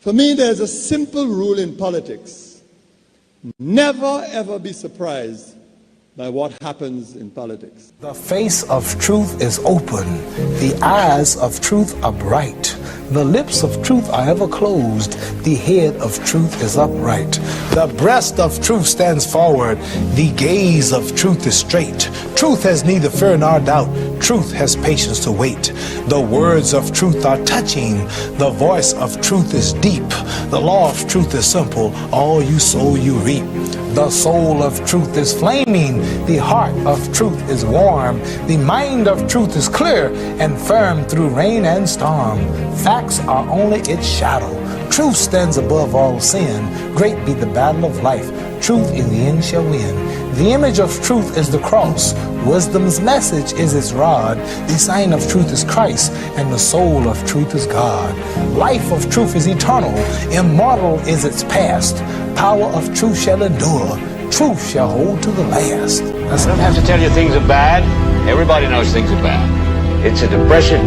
For me, there's a simple rule in politics. Never, ever be surprised by what happens in politics. The face of truth is open. The eyes of truth are bright. The lips of truth are ever closed. The head of truth is upright. The breast of truth stands forward. The gaze of truth is straight. Truth has neither fear nor doubt. Truth has patience to wait. The words of truth are touching. The voice of truth is deep. The law of truth is simple. All you sow, you reap. The soul of truth is flaming. The heart of truth is warm. The mind of truth is clear and firm through rain and storm. Facts are only its shadow. Truth stands above all sin. Great be the battle of life. Truth in the end shall win. The image of truth is the cross. Wisdom's message is its rod. The sign of truth is Christ, and the soul of truth is God. Life of truth is eternal. Immortal is its past. Power of truth shall endure. Truth shall hold to the last. I don't have to tell you things are bad. Everybody knows things are bad. It's a depression.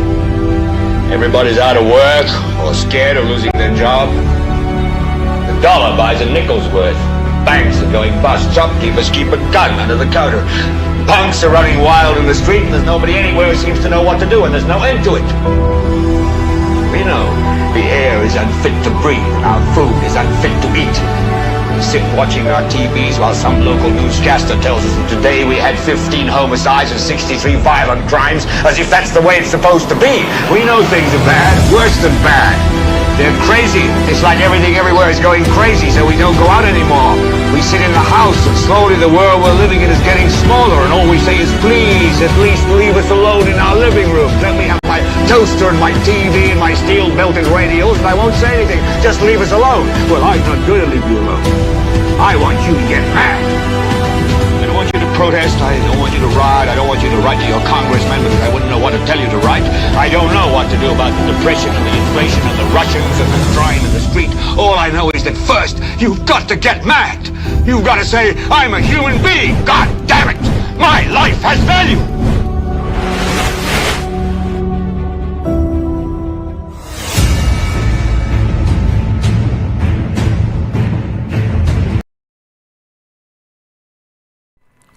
Everybody's out of work or scared of losing their job. The dollar buys a nickel's worth. Banks are going bust. Shopkeepers keep a gun under the counter. Punks are running wild in the street, and there's nobody anywhere who seems to know what to do, and there's no end to it. We know the air is unfit to breathe, and our food is unfit to eat. We sit watching our TVs while some local newscaster tells us that today we had 15 homicides and 63 violent crimes, as if that's the way it's supposed to be. We know things are bad, worse than bad. They're crazy. It's like everything everywhere is going crazy, so we don't go out anymore. We sit in the house, and slowly the world we're living in is getting smaller, and all we say is, please, at least leave us alone in our living room. Let me have my toaster and my TV and my steel-belted radios, and I won't say anything. Just leave us alone. Well, I'm not going to leave you alone. I want you to get mad. I don't want you to protest. I don't want you to riot. I don't want you to write to your congressman because I wouldn't know what to tell you to write. I don't know what to do about the depression and the inflation and the Russians and the crying in the street. All I know is that first, you've got to get mad. You've got to say, I'm a human being. God damn it. My life has value.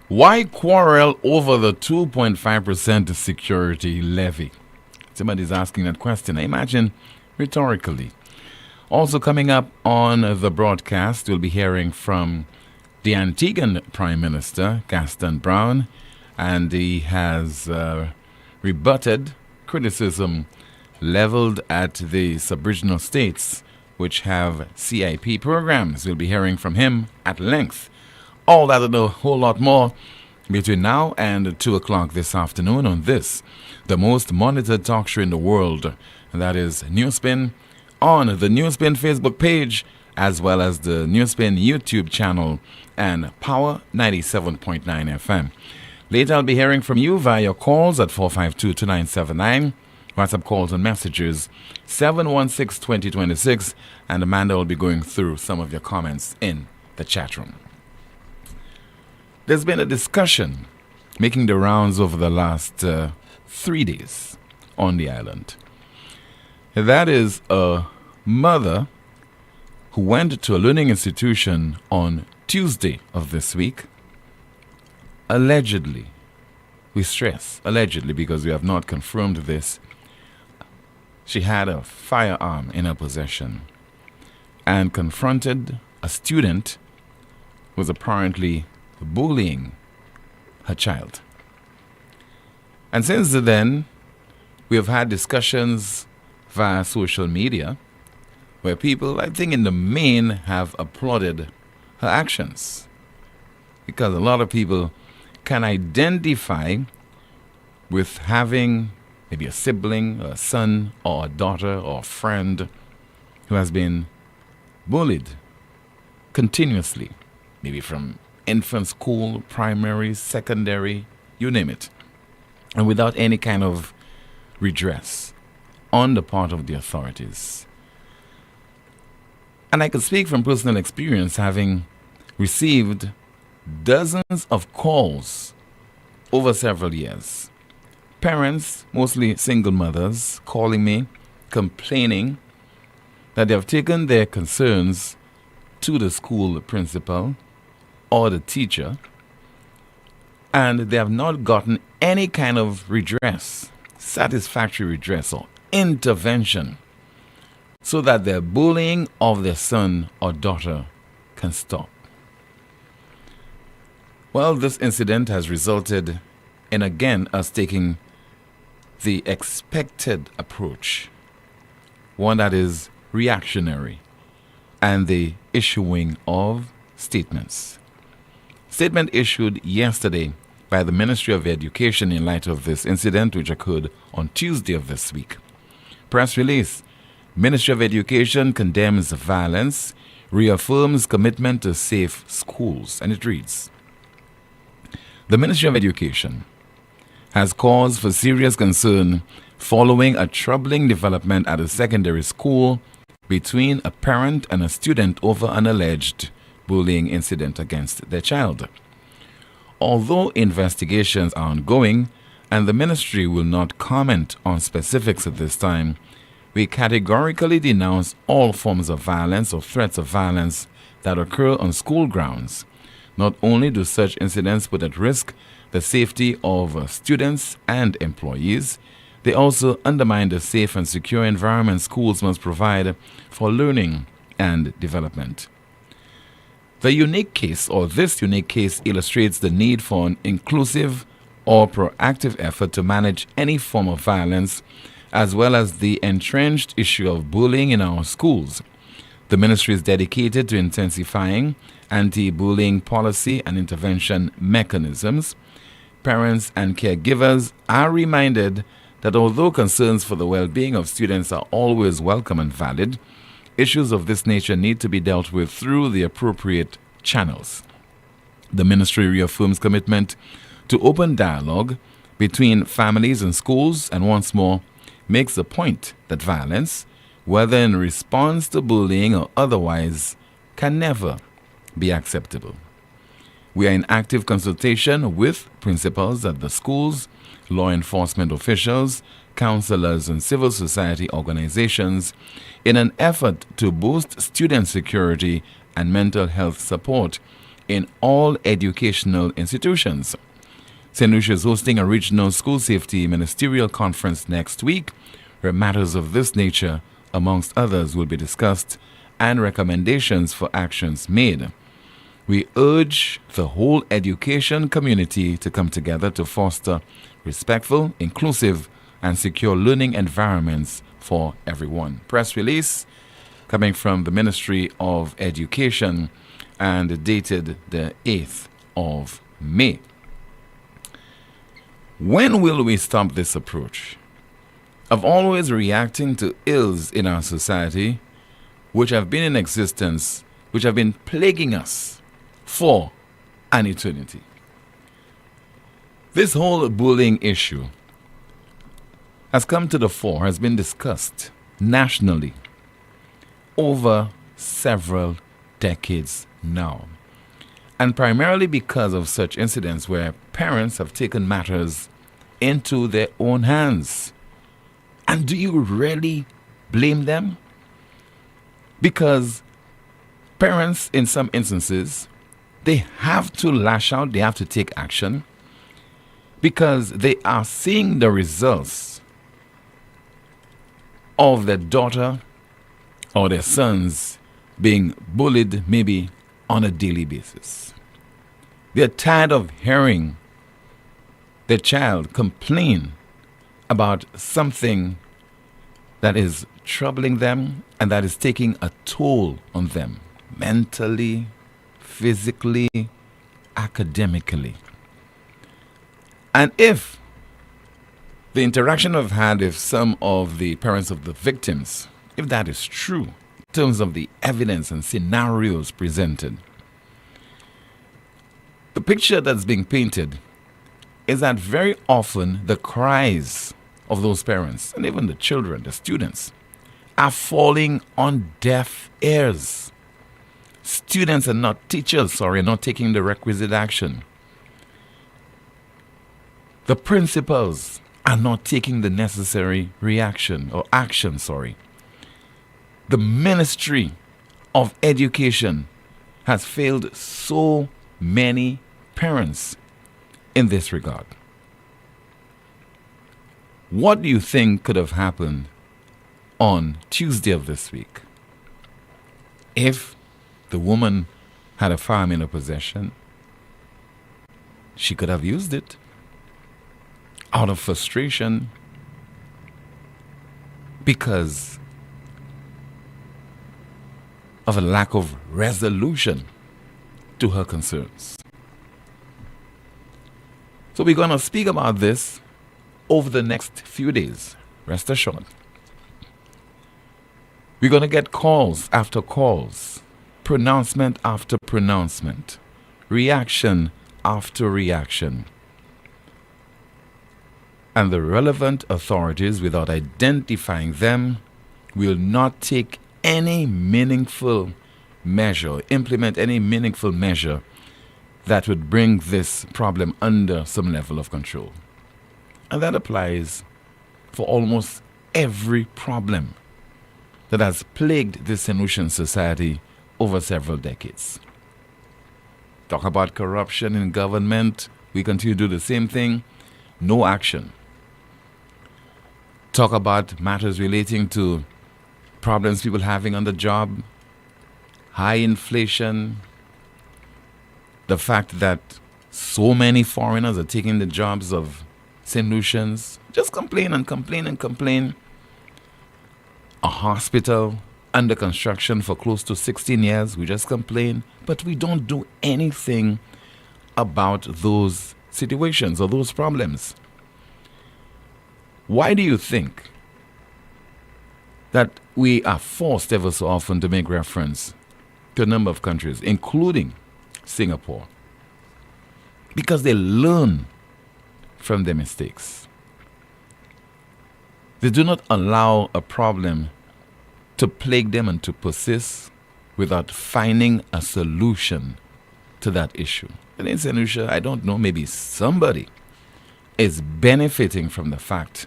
Why quarrel over the 2.5% security levy? Somebody's asking that question. I imagine rhetorically. Also coming up on the broadcast, we'll be hearing from the Antiguan Prime Minister, Gaston Brown, and he has rebutted criticism leveled at the sub-regional states which have CIP programs. We'll be hearing from him at length. All that and a whole lot more between now and 2 o'clock this afternoon on this, the most monitored talk show in the world. And that is NewsSpin on the NewsSpin Facebook page, as well as the NewsSpin YouTube channel and Power 97.9 FM. Later I'll be hearing from you via your calls at 452-2979, WhatsApp calls and messages 716-2026, and Amanda will be going through some of your comments in the chat room. There's been a discussion making the rounds over the last 3 days on the island. That is a mother who went to a learning institution on Tuesday of this week, allegedly, we stress allegedly because we have not confirmed this, she had a firearm in her possession and confronted a student who was apparently bullying her child. And since then, we have had discussions via social media where people, I think in the main, have applauded her actions. Because a lot of people can identify with having maybe a sibling, a son, or a daughter, or a friend who has been bullied continuously, maybe from infant school, primary, secondary, you name it, and without any kind of redress on the part of the authorities. And I can speak from personal experience, having received dozens of calls over several years. Parents, mostly single mothers, calling me, complaining that they have taken their concerns to the school principal or the teacher, and they have not gotten any kind of redress, satisfactory redress or intervention, so that the bullying of their son or daughter can stop. Well, this incident has resulted in again us taking the expected approach, one that is reactionary, and the issuing of statements. Statement issued yesterday by the Ministry of Education in light of this incident, which occurred on Tuesday of this week. Press release: Ministry of Education condemns violence, reaffirms commitment to safe schools. And it reads, the Ministry of Education has cause for serious concern following a troubling development at a secondary school between a parent and a student over an alleged bullying incident against their child. Although investigations are ongoing and the ministry will not comment on specifics at this time, we categorically denounce all forms of violence or threats of violence that occur on school grounds. Not only do such incidents put at risk the safety of students and employees, they also undermine the safe and secure environment schools must provide for learning and development. This unique case illustrates the need for an inclusive or proactive effort to manage any form of violence, as well as the entrenched issue of bullying in our schools. The ministry is dedicated to intensifying anti-bullying policy and intervention mechanisms. Parents and caregivers are reminded that although concerns for the well-being of students are always welcome and valid, issues of this nature need to be dealt with through the appropriate channels. The ministry reaffirms commitment to open dialogue between families and schools, and once more makes the point that violence, whether in response to bullying or otherwise, can never be acceptable. We are in active consultation with principals at the schools, law enforcement officials, counselors, and civil society organizations in an effort to boost student security and mental health support in all educational institutions. St. Lucia is hosting a regional school safety ministerial conference next week, where matters of this nature, amongst others, will be discussed and recommendations for actions made. We urge the whole education community to come together to foster respectful, inclusive, and secure learning environments for everyone. Press release coming from the Ministry of Education and dated the 8th of May. When will we stop this approach of always reacting to ills in our society which have been in existence, which have been plaguing us for an eternity? This whole bullying issue has come to the fore, has been discussed nationally over several decades now. And primarily because of such incidents where parents have taken matters into their own hands. And do you really blame them? Because parents, in some instances, they have to lash out, they have to take action, because they are seeing the results of their daughter or their sons being bullied maybe on a daily basis. They're tired of hearing their child complain about something that is troubling them and that is taking a toll on them mentally, physically, academically. And if the interaction I've had with some of the parents of the victims, if that is true, in terms of the evidence and scenarios presented, the picture that's being painted is that very often the cries of those parents, and even the children, the students, are falling on deaf ears. Students and not teachers, are not taking the requisite action. The principals are not taking the necessary reaction or action, the Ministry of Education has failed so many parents in this regard. What do you think could have happened on Tuesday of this week if the woman had a farm in her possession? She could have used it out of frustration because of a lack of resolution to her concerns. So we're going to speak about this over the next few days. Rest assured. We're going to get calls after calls, pronouncement after pronouncement, reaction after reaction. And the relevant authorities, without identifying them, will not take any meaningful measure, implement any meaningful measure that would bring this problem under some level of control. And that applies for almost every problem that has plagued this St. Lucian society over several decades. Talk about corruption in government, we continue to do the same thing, no action. Talk about matters relating to problems people having on the job, high inflation, the fact that so many foreigners are taking the jobs of St. Lucians. Just complain and complain and complain. A hospital under construction for close to 16 years, we just complain, but we don't do anything about those situations or those problems. Why do you think that we are forced ever so often to make reference to a number of countries, including Singapore? Because they learn from their mistakes. They do not allow a problem to plague them and to persist without finding a solution to that issue. And in St. Lucia, I don't know, maybe somebody is benefiting from the fact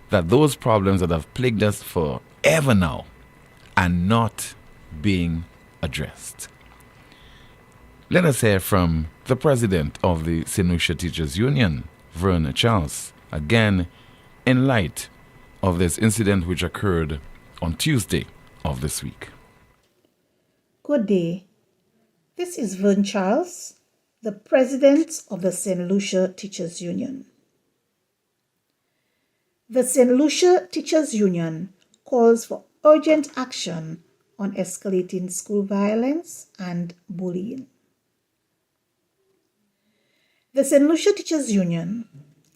that those problems that have plagued us forever now are not being addressed. Let us hear from the president of the St. Lucia Teachers Union, Vern Charles, again in light of this incident which occurred on Tuesday of this week. Good day. This is Vern Charles, the president of the St. Lucia Teachers Union. The St. Lucia Teachers Union calls for urgent action on escalating school violence and bullying. The St. Lucia Teachers Union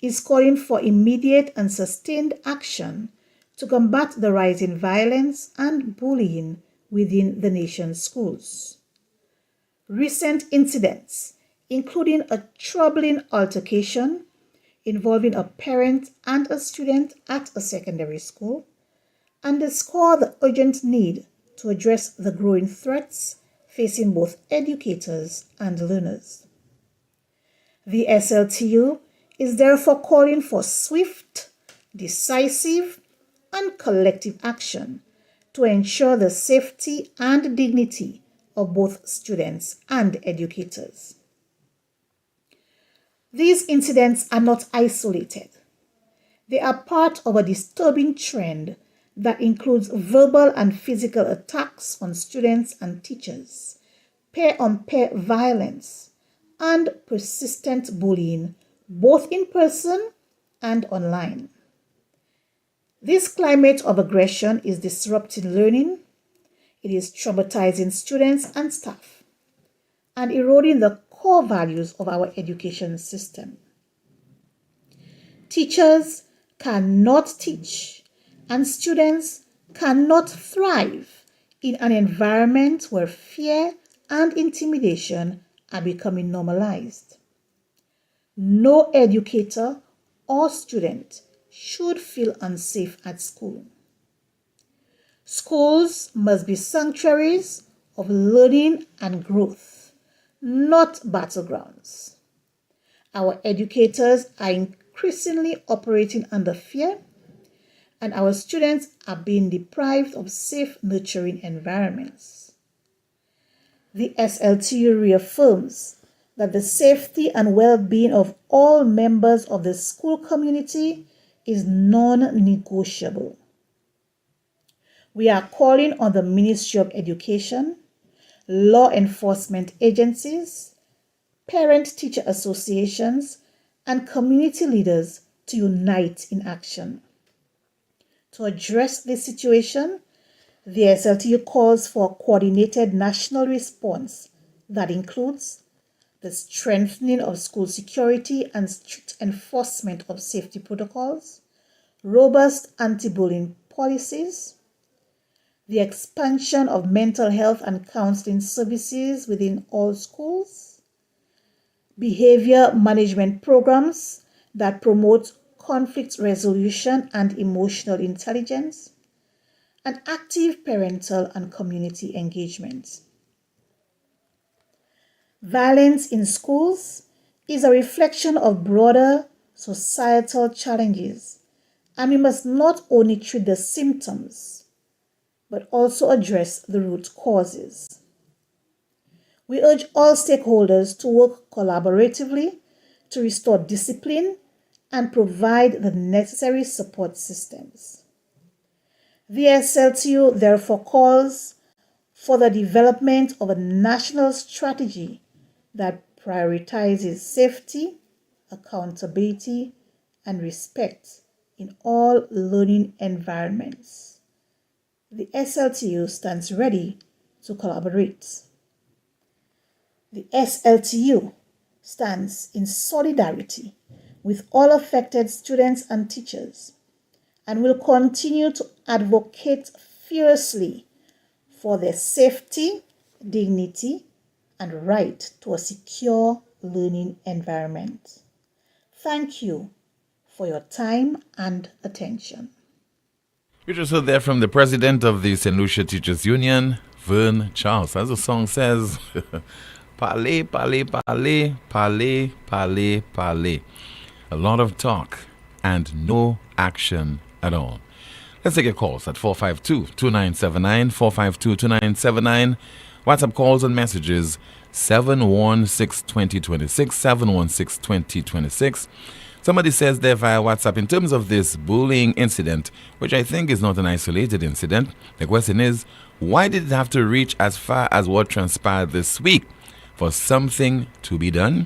is calling for immediate and sustained action to combat the rising violence and bullying within the nation's schools. Recent incidents, including a troubling altercation involving a parent and a student at a secondary school, underscore the urgent need to address the growing threats facing both educators and learners. The SLTU is therefore calling for swift, decisive, and collective action to ensure the safety and dignity of both students and educators. These incidents are not isolated. They are part of a disturbing trend that includes verbal and physical attacks on students and teachers, pair-on-pair violence, and persistent bullying, both in person and online. This climate of aggression is disrupting learning, it is traumatizing students and staff, and eroding the core values of our education system. Teachers cannot teach, and students cannot thrive in an environment where fear and intimidation are becoming normalized. No educator or student should feel unsafe at school. Schools must be sanctuaries of learning and growth, not battlegrounds. Our educators are increasingly operating under fear, and our students are being deprived of safe, nurturing environments. The SLTU reaffirms that the safety and well-being of all members of the school community is non-negotiable. We are calling on the Ministry of Education, law enforcement agencies, parent-teacher associations, and community leaders to unite in action. To address this situation, the SLTU calls for a coordinated national response that includes the strengthening of school security and strict enforcement of safety protocols, robust anti-bullying policies, the expansion of mental health and counseling services within all schools, behavior management programs that promote conflict resolution and emotional intelligence, and active parental and community engagement. Violence in schools is a reflection of broader societal challenges, and we must not only treat the symptoms, but also address the root causes. We urge all stakeholders to work collaboratively to restore discipline and provide the necessary support systems. The SLTU therefore calls for the development of a national strategy that prioritizes safety, accountability, and respect in all learning environments. The SLTU stands ready to collaborate. The SLTU stands in solidarity with all affected students and teachers and will continue to advocate fiercely for their safety, dignity, and right to a secure learning environment. Thank you for your time and attention. You just heard there from the president of the St. Lucia Teachers Union, Vern Charles. As the song says, parlez, parlez, parlez, parlez, parlez, parlez. A lot of talk and no action at all. Let's take your calls at 452-2979, 452-2979. WhatsApp calls and messages 716-2026, 716-2026. Somebody says there via WhatsApp, in terms of this bullying incident, which I think is not an isolated incident, the question is, why did it have to reach as far as what transpired this week for something to be done?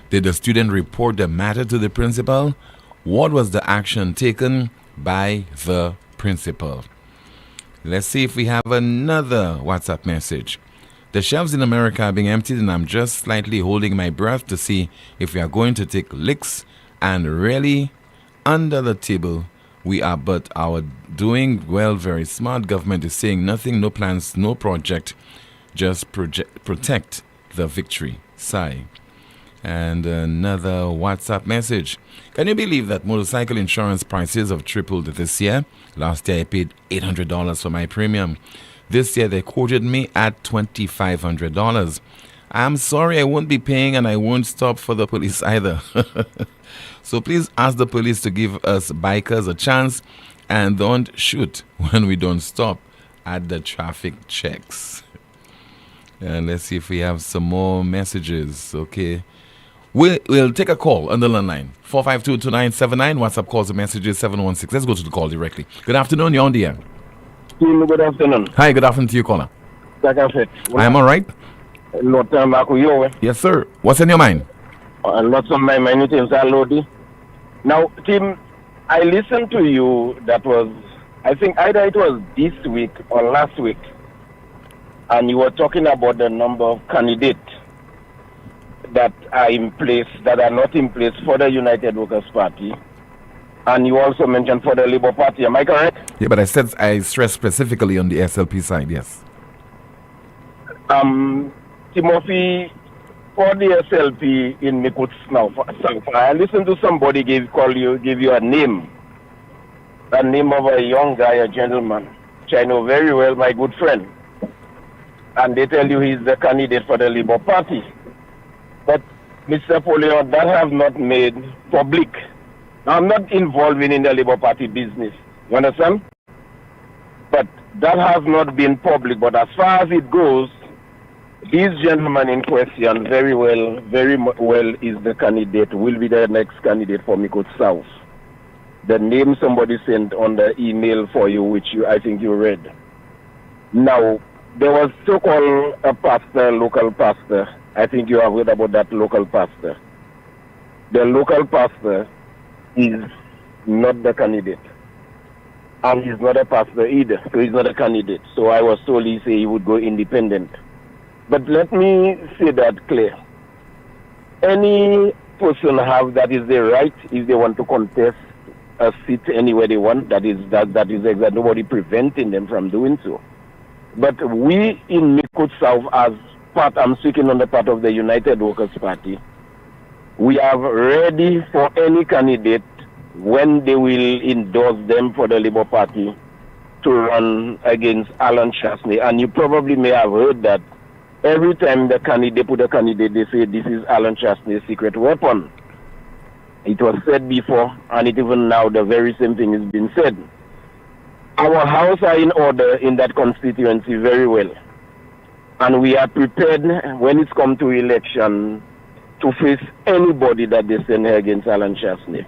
Did the student report the matter to the principal? What was the action taken by the principal? Let's see if we have another WhatsApp message. The shelves in America are being emptied, and I'm just slightly holding my breath to see if we are going to take licks. And really, under the table, we are, but our doing well, very smart government is saying nothing, no plans, no project, just protect the victory. Sigh. And another WhatsApp message. Can you believe that motorcycle insurance prices have tripled this year? Last year I paid $800 for my premium. This year they quoted me at $2,500. I'm sorry, I won't be paying, and I won't stop for the police either. So please ask the police to give us bikers a chance and don't shoot when we don't stop at the traffic checks. And let's see if we have some more messages. Okay. We'll take a call on the line. 452-2979. WhatsApp calls and messages 716. Let's go to the call directly. Good afternoon. You're on the air. Good afternoon. Hi. Good afternoon to you, caller. I am all right. Yes, sir. What's in your mind? Lots of my name are Lodi. Now, Tim, I listened to you. That was, I think, either it was this week or last week, and you were talking about the number of candidates that are in place, that are not in place for the United Workers' Party. And you also mentioned for the Labour Party. Am I correct? Yeah, but I stressed specifically on the SLP side, yes. Timothy, for the SLP in Mikuts now, I listened to somebody give you a name of a young guy, a gentleman, which I know very well, my good friend. And they tell you he's the candidate for the Labour Party. But Mr. Poleon, that have not made public. Now, I'm not involved in the Labour Party business. You understand? But that has not been public. But as far as it goes, this gentleman in question very well is the candidate, will be the next candidate for Mikot South. The name somebody sent on the email for you, which I think you read. Now, there was so-called a pastor, local pastor. I think you have heard about that local pastor. The local pastor is not the candidate. And he's not a pastor either, so he's not a candidate. So I was told he would go independent. But let me say that clear. Any person have that is their right if they want to contest a seat anywhere they want. That is exactly nobody preventing them from doing so. But we in Mikot South, as part, I'm speaking on the part of the United Workers Party, we are ready for any candidate when they will endorse them for the Labour Party to run against Alan Chasney. And you probably may have heard that every time the candidate put a candidate, they say this is Alan Chasney's secret weapon. It was said before, and even now the very same thing is being said. Our house are in order in that constituency very well. And we are prepared when it's come to election to face anybody that they send here against Alan Chasney.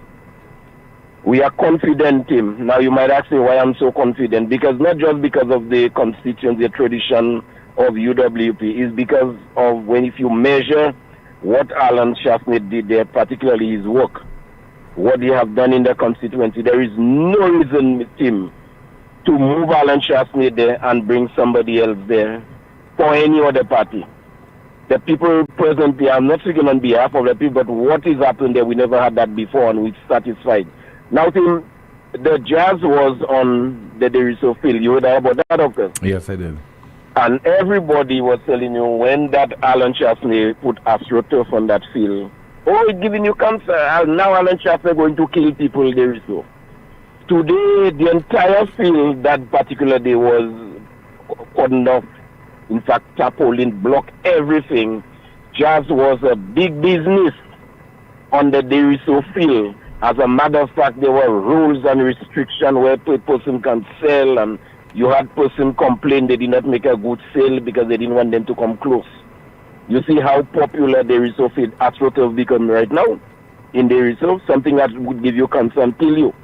We are confident him. Now you might ask me why I'm so confident. Because not just because of the constituency, the tradition of UWP, is because of if you measure what Alan Chasney did there, particularly his work, what he have done in the constituency, there is no reason with him to move Alan Chasney there and bring somebody else there for any other party. The people presently, I'm not speaking on behalf of the people, but what is happening there, we never had that before and we're satisfied. Now, Tim, the jazz was on the Deriso field. You heard about that, of course? Yes, I did. And everybody was telling you when that Alan Chasney put AstroTurf on that field, oh, it's giving you cancer. Now Alan Chasney going to kill people there so. Today, the entire field that particular day was cordoned off. In fact, Poleon blocked everything. Jazz was a big business on the Deriso field. As a matter of fact, there were rules and restrictions where a person can sell, and you had person complain they did not make a good sale because they didn't want them to come close. You see how popular Deriso field AstroTurf become right now in Deriso, something that would give you concern till you.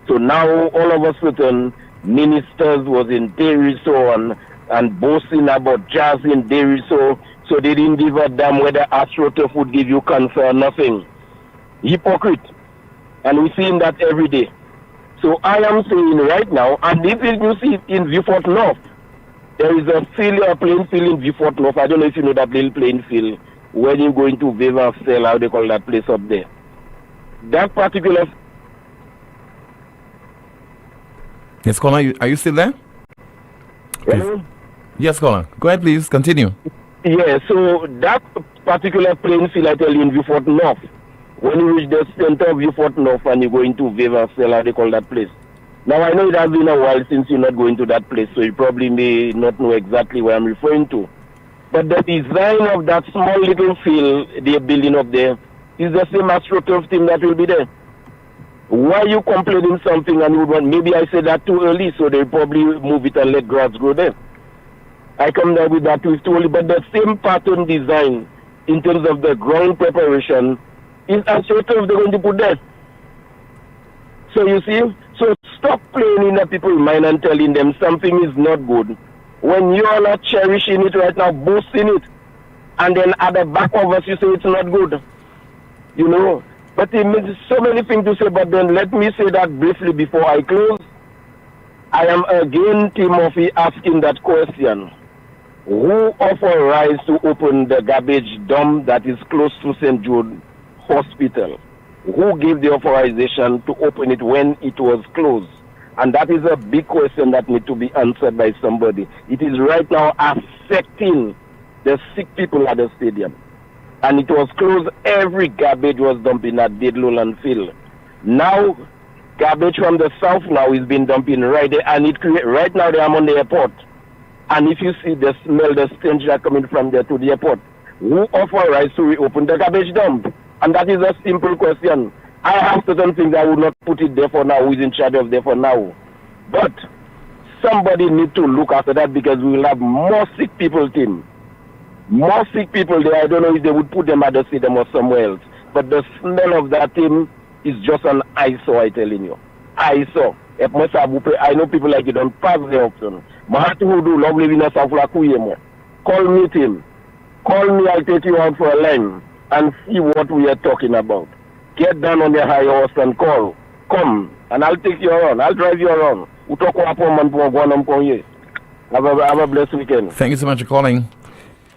So now all of a sudden ministers was in Deriso and boasting about jazz in Deriso, so they didn't give a damn whether AstroTurf would give you cancer or nothing. Hypocrite. And we're seeing that every day. So I am saying right now, and if you see in Viewfort North, there is a playing field in Viewfort North. I don't know if you know that little playing field when you go into Viva Cell, how they call that place up there. That particular... Yes, Colin, are you still there? Hello? Yes, Colin. Go ahead, please. Continue. Yeah, so that particular playing field, I tell you, in Viewfort North, when you reach the center of Viewfort North and you go into Viva Cell, how they call that place. Now, I know it has been a while since you're not going to that place, so you probably may not know exactly what I'm referring to. But the design of that small little field they're building up there is the same AstroTurf team that will be there. Why are you complaining something and you would want, maybe I said that too early, so they'll probably move it and let grass grow there. I come there with that too early, but the same pattern design in terms of the ground preparation is AstroTurf they're going to put there. So you see, so stop playing in the people's mind and telling them something is not good. When you all are cherishing it right now, boasting it, and then at the back of us you say it's not good. You know, but it means so many things to say, but then let me say that briefly before I close. I am again, Timothy, asking that question. Who authorized to open the garbage dump that is close to St. Jude Hospital? Who gave the authorization to open it when it was closed? And that is a big question that needs to be answered by somebody. It is right now affecting the sick people at the stadium. And it was closed. Every garbage was dumped in that dead lowland field. Now, garbage from the south now is being dumped in right there. And right now they are on the airport. And if you see the smell, the stench that coming from there to the airport, who authorized to reopen the garbage dump? And that is a simple question. I have certain things I would not put it there for now. Who is in charge of there for now? But somebody need to look after that because we will have more sick people, Tim. More sick people there. I don't know if they would put them at the stadium or somewhere else. But the smell of that team is just an eyesore, I'm telling you. Eyesore. I know people like you don't pass the option. Call me, Tim. Call me, I'll take you out for a line and see what we are talking about. Get down on your high horse and call. Come, and I'll take you around. I'll drive you around. Have a blessed weekend. Thank you so much for calling.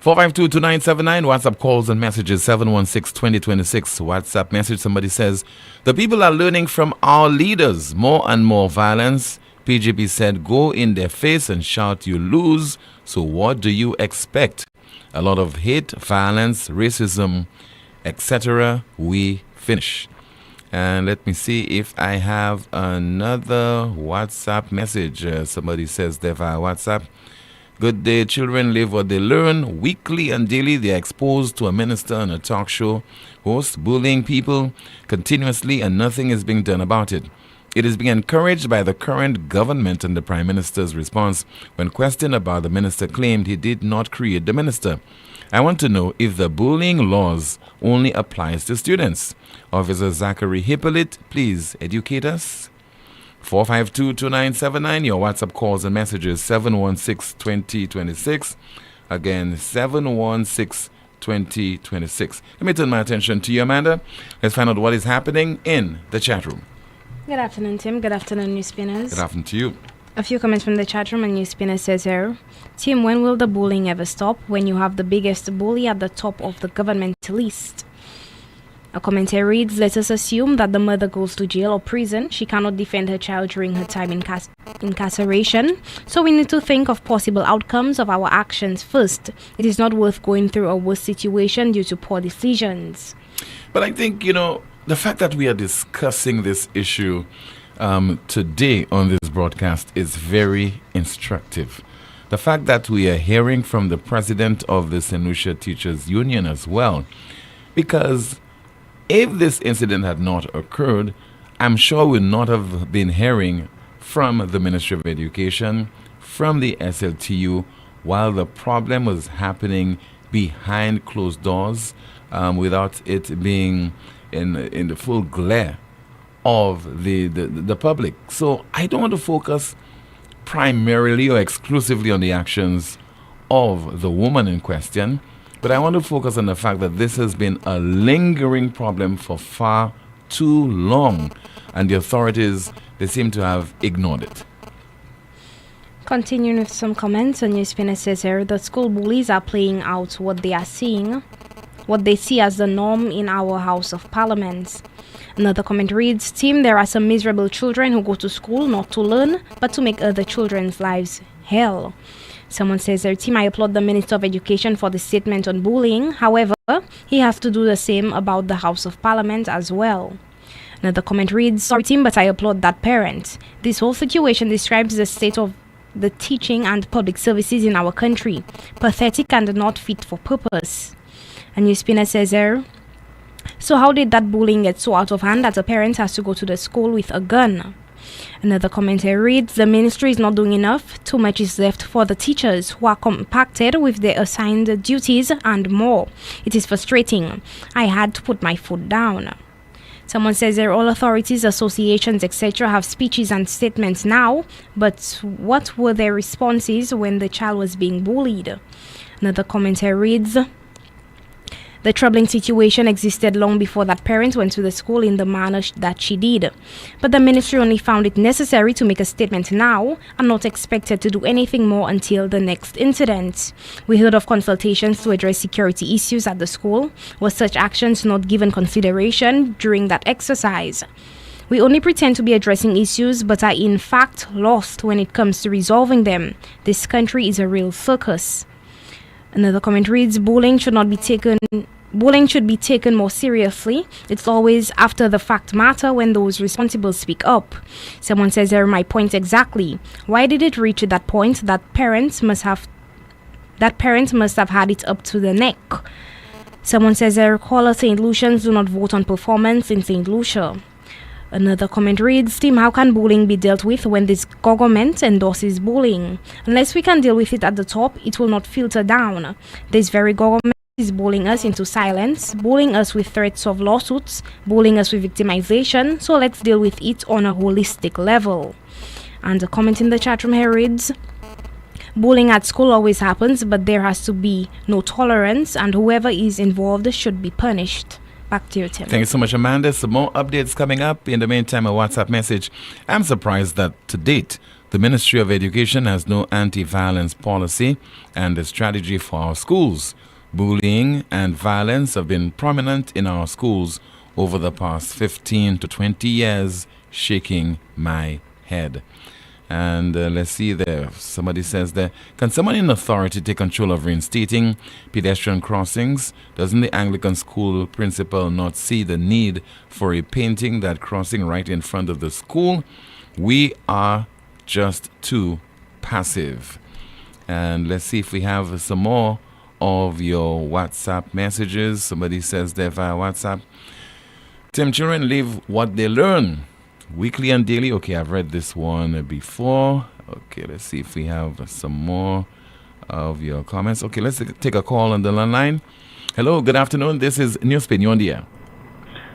452-2979, WhatsApp calls and messages 716-2026. WhatsApp message, somebody says, the people are learning from our leaders. More and more violence. PGP said, go in their face and shout, you lose. So what do you expect? A lot of hate, violence, racism, etc. We finish. And let me see if I have another WhatsApp message. Somebody says there via WhatsApp. Good day, children live what they learn. Weekly and daily they are exposed to a minister and a talk show host bullying people continuously and nothing is being done about it. It is being encouraged by the current government, and the Prime Minister's response when questioned about the minister claimed he did not create the minister. I want to know if the bullying laws only applies to students. Officer Zachary Hippolyte, please educate us. 452-2979, your WhatsApp calls and messages 716-2026. Again, 716-2026. Let me turn my attention to you, Amanda. Let's find out what is happening in the chat room. Good afternoon, Tim. Good afternoon, NewsSpinners. Good afternoon to you. A few comments from the chat room, and NewsSpinner says here, Tim, when will the bullying ever stop when you have the biggest bully at the top of the government list? A commentary reads, let us assume that the mother goes to jail or prison. She cannot defend her child during her time in incarceration. So we need to think of possible outcomes of our actions first. It is not worth going through a worse situation due to poor decisions. But I think, the fact that we are discussing this issue today on this broadcast is very instructive. The fact that we are hearing from the president of the St. Lucia Teachers Union as well, because if this incident had not occurred, I'm sure we would not have been hearing from the Ministry of Education, from the SLTU, while the problem was happening behind closed doors, without it being in the full glare of the public. So I don't want to focus primarily or exclusively on the actions of the woman in question, but I want to focus on the fact that this has been a lingering problem for far too long, and the authorities, they seem to have ignored it. Continuing with some comments, a NewsSpinner says here, the school bullies are playing out what they see as the norm in our House of Parliament. Another comment reads, Tim, there are some miserable children who go to school not to learn, but to make other children's lives hell. Someone says there, Tim, I applaud the Minister of Education for the statement on bullying. However, he has to do the same about the House of Parliament as well. Another comment reads, sorry, Tim, but I applaud that parent. This whole situation describes the state of the teaching and public services in our country. Pathetic and not fit for purpose. A NewsSpinner says there, so how did that bullying get so out of hand that a parent has to go to the school with a gun? Another commentary reads, the ministry is not doing enough. Too much is left for the teachers who are compacted with their assigned duties and more. It is frustrating. I had to put my foot down. Someone says there, all authorities, associations, etc. have speeches and statements now, but what were their responses when the child was being bullied? Another commentary reads, the troubling situation existed long before that parent went to the school in the manner that she did. But the ministry only found it necessary to make a statement now and not expected to do anything more until the next incident. We heard of consultations to address security issues at the school. Were such actions not given consideration during that exercise? We only pretend to be addressing issues but are in fact lost when it comes to resolving them. This country is a real circus. Another comment reads, bullying should be taken more seriously. It's always after the fact matter when those responsible speak up. Someone says there, my point exactly. Why did it reach that point that parents must have had it up to the neck? Someone says there, caller St. Lucians do not vote on performance in St. Lucia. Another comment reads, Tim, how can bullying be dealt with when this government endorses bullying? Unless we can deal with it at the top, it will not filter down. This very government is bullying us into silence, bullying us with threats of lawsuits, bullying us with victimization, so let's deal with it on a holistic level. And a comment in the chat room here reads, bullying at school always happens, but there has to be no tolerance, and whoever is involved should be punished. Back to you, Tim. Thank you so much, Amanda. Some more updates coming up. In the meantime, a WhatsApp message. I'm surprised that to date, the Ministry of Education has no anti-violence policy and a strategy for our schools. Bullying and violence have been prominent in our schools over the past 15 to 20 years, shaking my head. And let's see there. Somebody says there, can someone in authority take control of reinstating pedestrian crossings? Doesn't the Anglican school principal not see the need for repainting that crossing right in front of the school? We are just too passive. And let's see if we have some more of your WhatsApp messages. Somebody says there via WhatsApp, Tim, children live what they learn. Weekly and daily. Okay, I've read this one before. Okay, let's see if we have some more of your comments. Okay, let's take a call on the line. Hello, good afternoon. This is NewsSpin. You're on the air.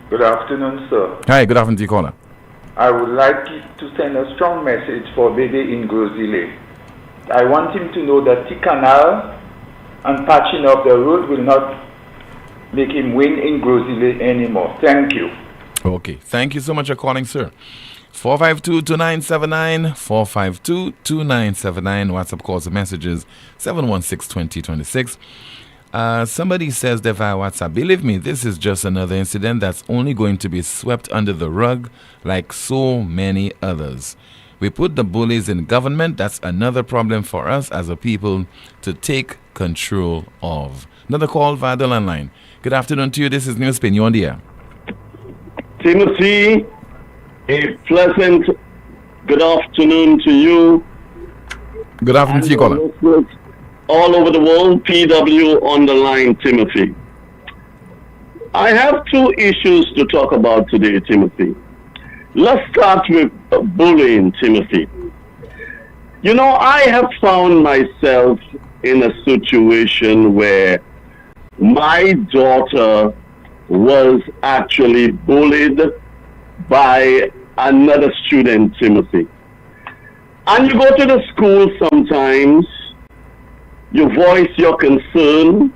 Good afternoon, sir. Hi, good afternoon to you, caller. I would like to send a strong message for Bebe in Grosile. I want him to know that T-Canal and patching of the road will not make him win in Grosile anymore. Thank you. Okay, thank you so much for calling, sir. 452-2979, 452-2979, WhatsApp calls and messages, 716-2026. Somebody says that via WhatsApp, believe me, this is just another incident that's only going to be swept under the rug like so many others. We put the bullies in government, that's another problem for us as a people to take control of. Another call via the landline. Good afternoon to you, this is NewsSpin, you're on the air. Timothy, a pleasant good afternoon to you. Good afternoon to you, caller. All over the world, PW on the line, Timothy. I have two issues to talk about today, Timothy. Let's start with bullying, Timothy. You know, I have found myself in a situation where my daughter was actually bullied by another student, Timothy. And you go to the school sometimes, you voice your concern,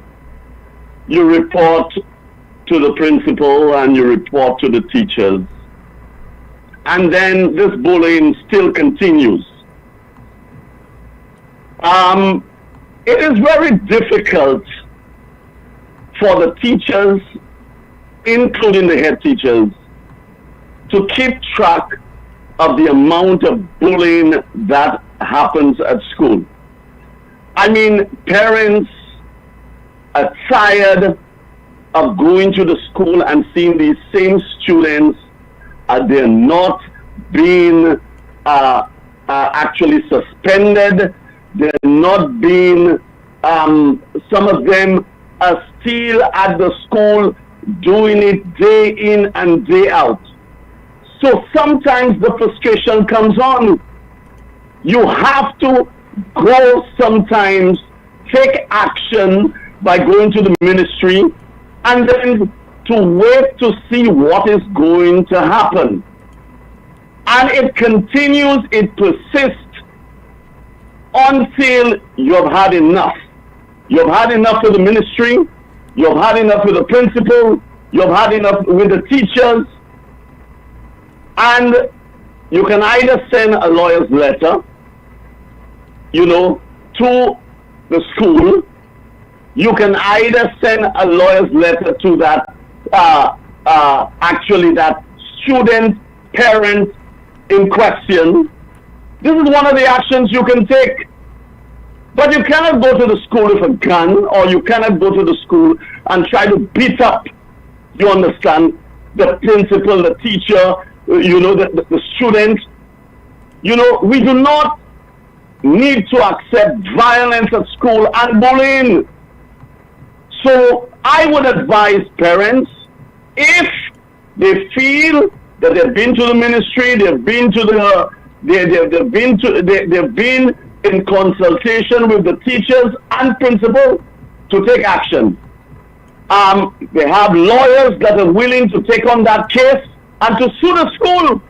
you report to the principal and you report to the teachers. And then this bullying still continues. It is very difficult for the teachers, including the head teachers, to keep track of the amount of bullying that happens at school. I mean, parents are tired of going to the school and seeing these same students. They're not being actually suspended. They're not being, some of them are still at the school doing it day in and day out. So sometimes the frustration comes on. You have to go sometimes, take action by going to the ministry and then to wait to see what is going to happen. And it continues, it persists until you've had enough. You've had enough with the ministry, you've had enough with the principal, you've had enough with the teachers, and you can either send a lawyer's letter, you know, to the school. You can either send a lawyer's letter to that, actually that student, parent in question. This is one of the actions you can take. But you cannot go to the school with a gun, or you cannot go to the school and try to beat up, you understand, the principal, the teacher, you know, the student. You know, we do not need to accept violence at school and bullying. So I would advise parents, if they feel that they've been to the ministry, they've been in consultation with the teachers and principal to take action. They have lawyers that are willing to take on that case and to sue the school.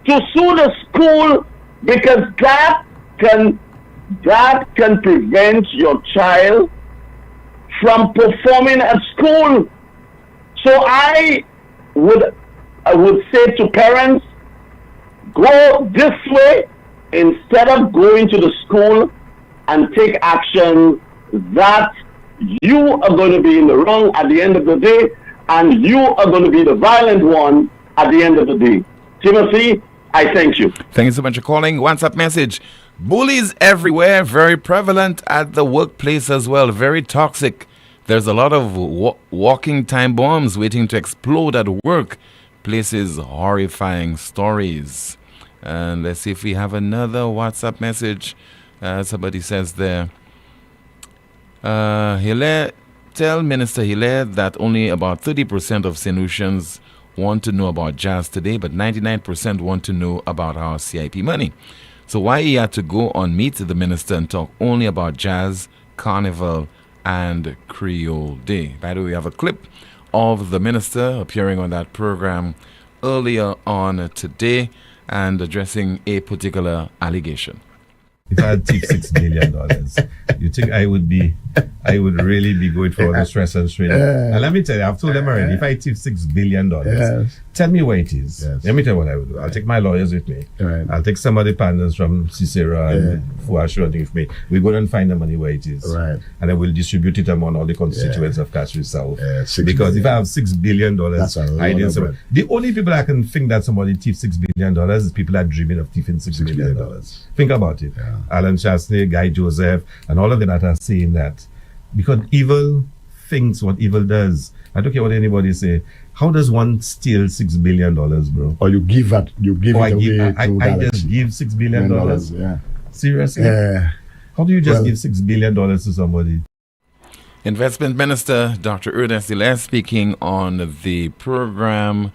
To sue the school, because that can prevent your child from performing at school. So I would say to parents, go this way instead of going to the school and take action that you are going to be in the wrong at the end of the day, and you are going to be the violent one at the end of the day. Timothy, I thank you. Thank you so much for calling. WhatsApp message. Bullies everywhere, very prevalent at the workplace as well, very toxic. There's a lot of walking time bombs waiting to explode at work. Places horrifying stories. And let's see if we have another WhatsApp message. Somebody says there, tell Minister Hilaire that only about 30% of St. Lucians want to know about jazz today, but 99% want to know about our CIP money. So why he had to go on Meet the Minister and talk only about jazz, carnival, and Creole Day? By the way, we have a clip of the minister appearing on that program earlier on today and addressing a particular allegation. If I had tipped $6 billion, you think I would really be going for all the stress and strain? And let me tell you, I've told them already, if I tip $6 billion, tell me where it is. Let me tell you what I would do. I'll take my lawyers with me. I'll take some of the panels from Cicero and Fuash with me. We go and find the money where it is. And then we'll distribute it among all the constituents of Cashew South. Because if I have $6 billion, I didn't say. The only people I can think that somebody tipped $6 billion is people that are dreaming of tipping $6 billion. Think about it. Alan Chastney, Guy Joseph, and all of them that are saying that. Because evil thinks what evil does. I don't care what anybody say. How does one steal $6 billion, bro? Or you give it away. I just give $6 billion. Seriously? How do you just give $6 billion to somebody? Investment Minister Dr. Ernest Hilaire speaking on the program.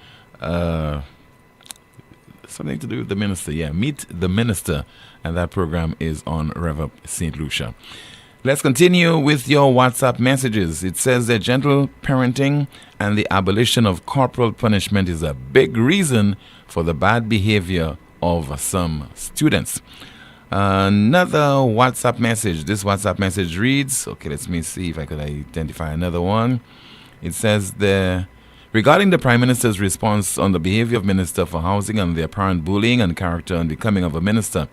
Something to do with the minister. Meet the Minister. And that program is on Rev Up St. Lucia. Let's continue with your WhatsApp messages. It says that gentle parenting and the abolition of corporal punishment is a big reason for the bad behavior of some students. Another WhatsApp message. This WhatsApp message reads, okay, let me see if I could identify another one. It says there, regarding the Prime Minister's response on the behavior of Minister for Housing and the apparent bullying and character and becoming of a minister,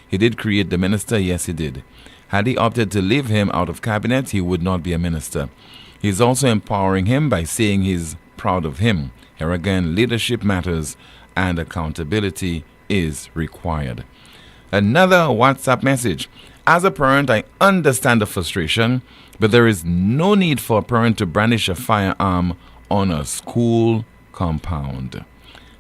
he did create the minister, yes he did. Had he opted to leave him out of cabinet, he would not be a minister. He's also empowering him by saying he's proud of him. Here again, leadership matters and accountability is required. Another WhatsApp message. As a parent, I understand the frustration, but there is no need for a parent to brandish a firearm on a school compound.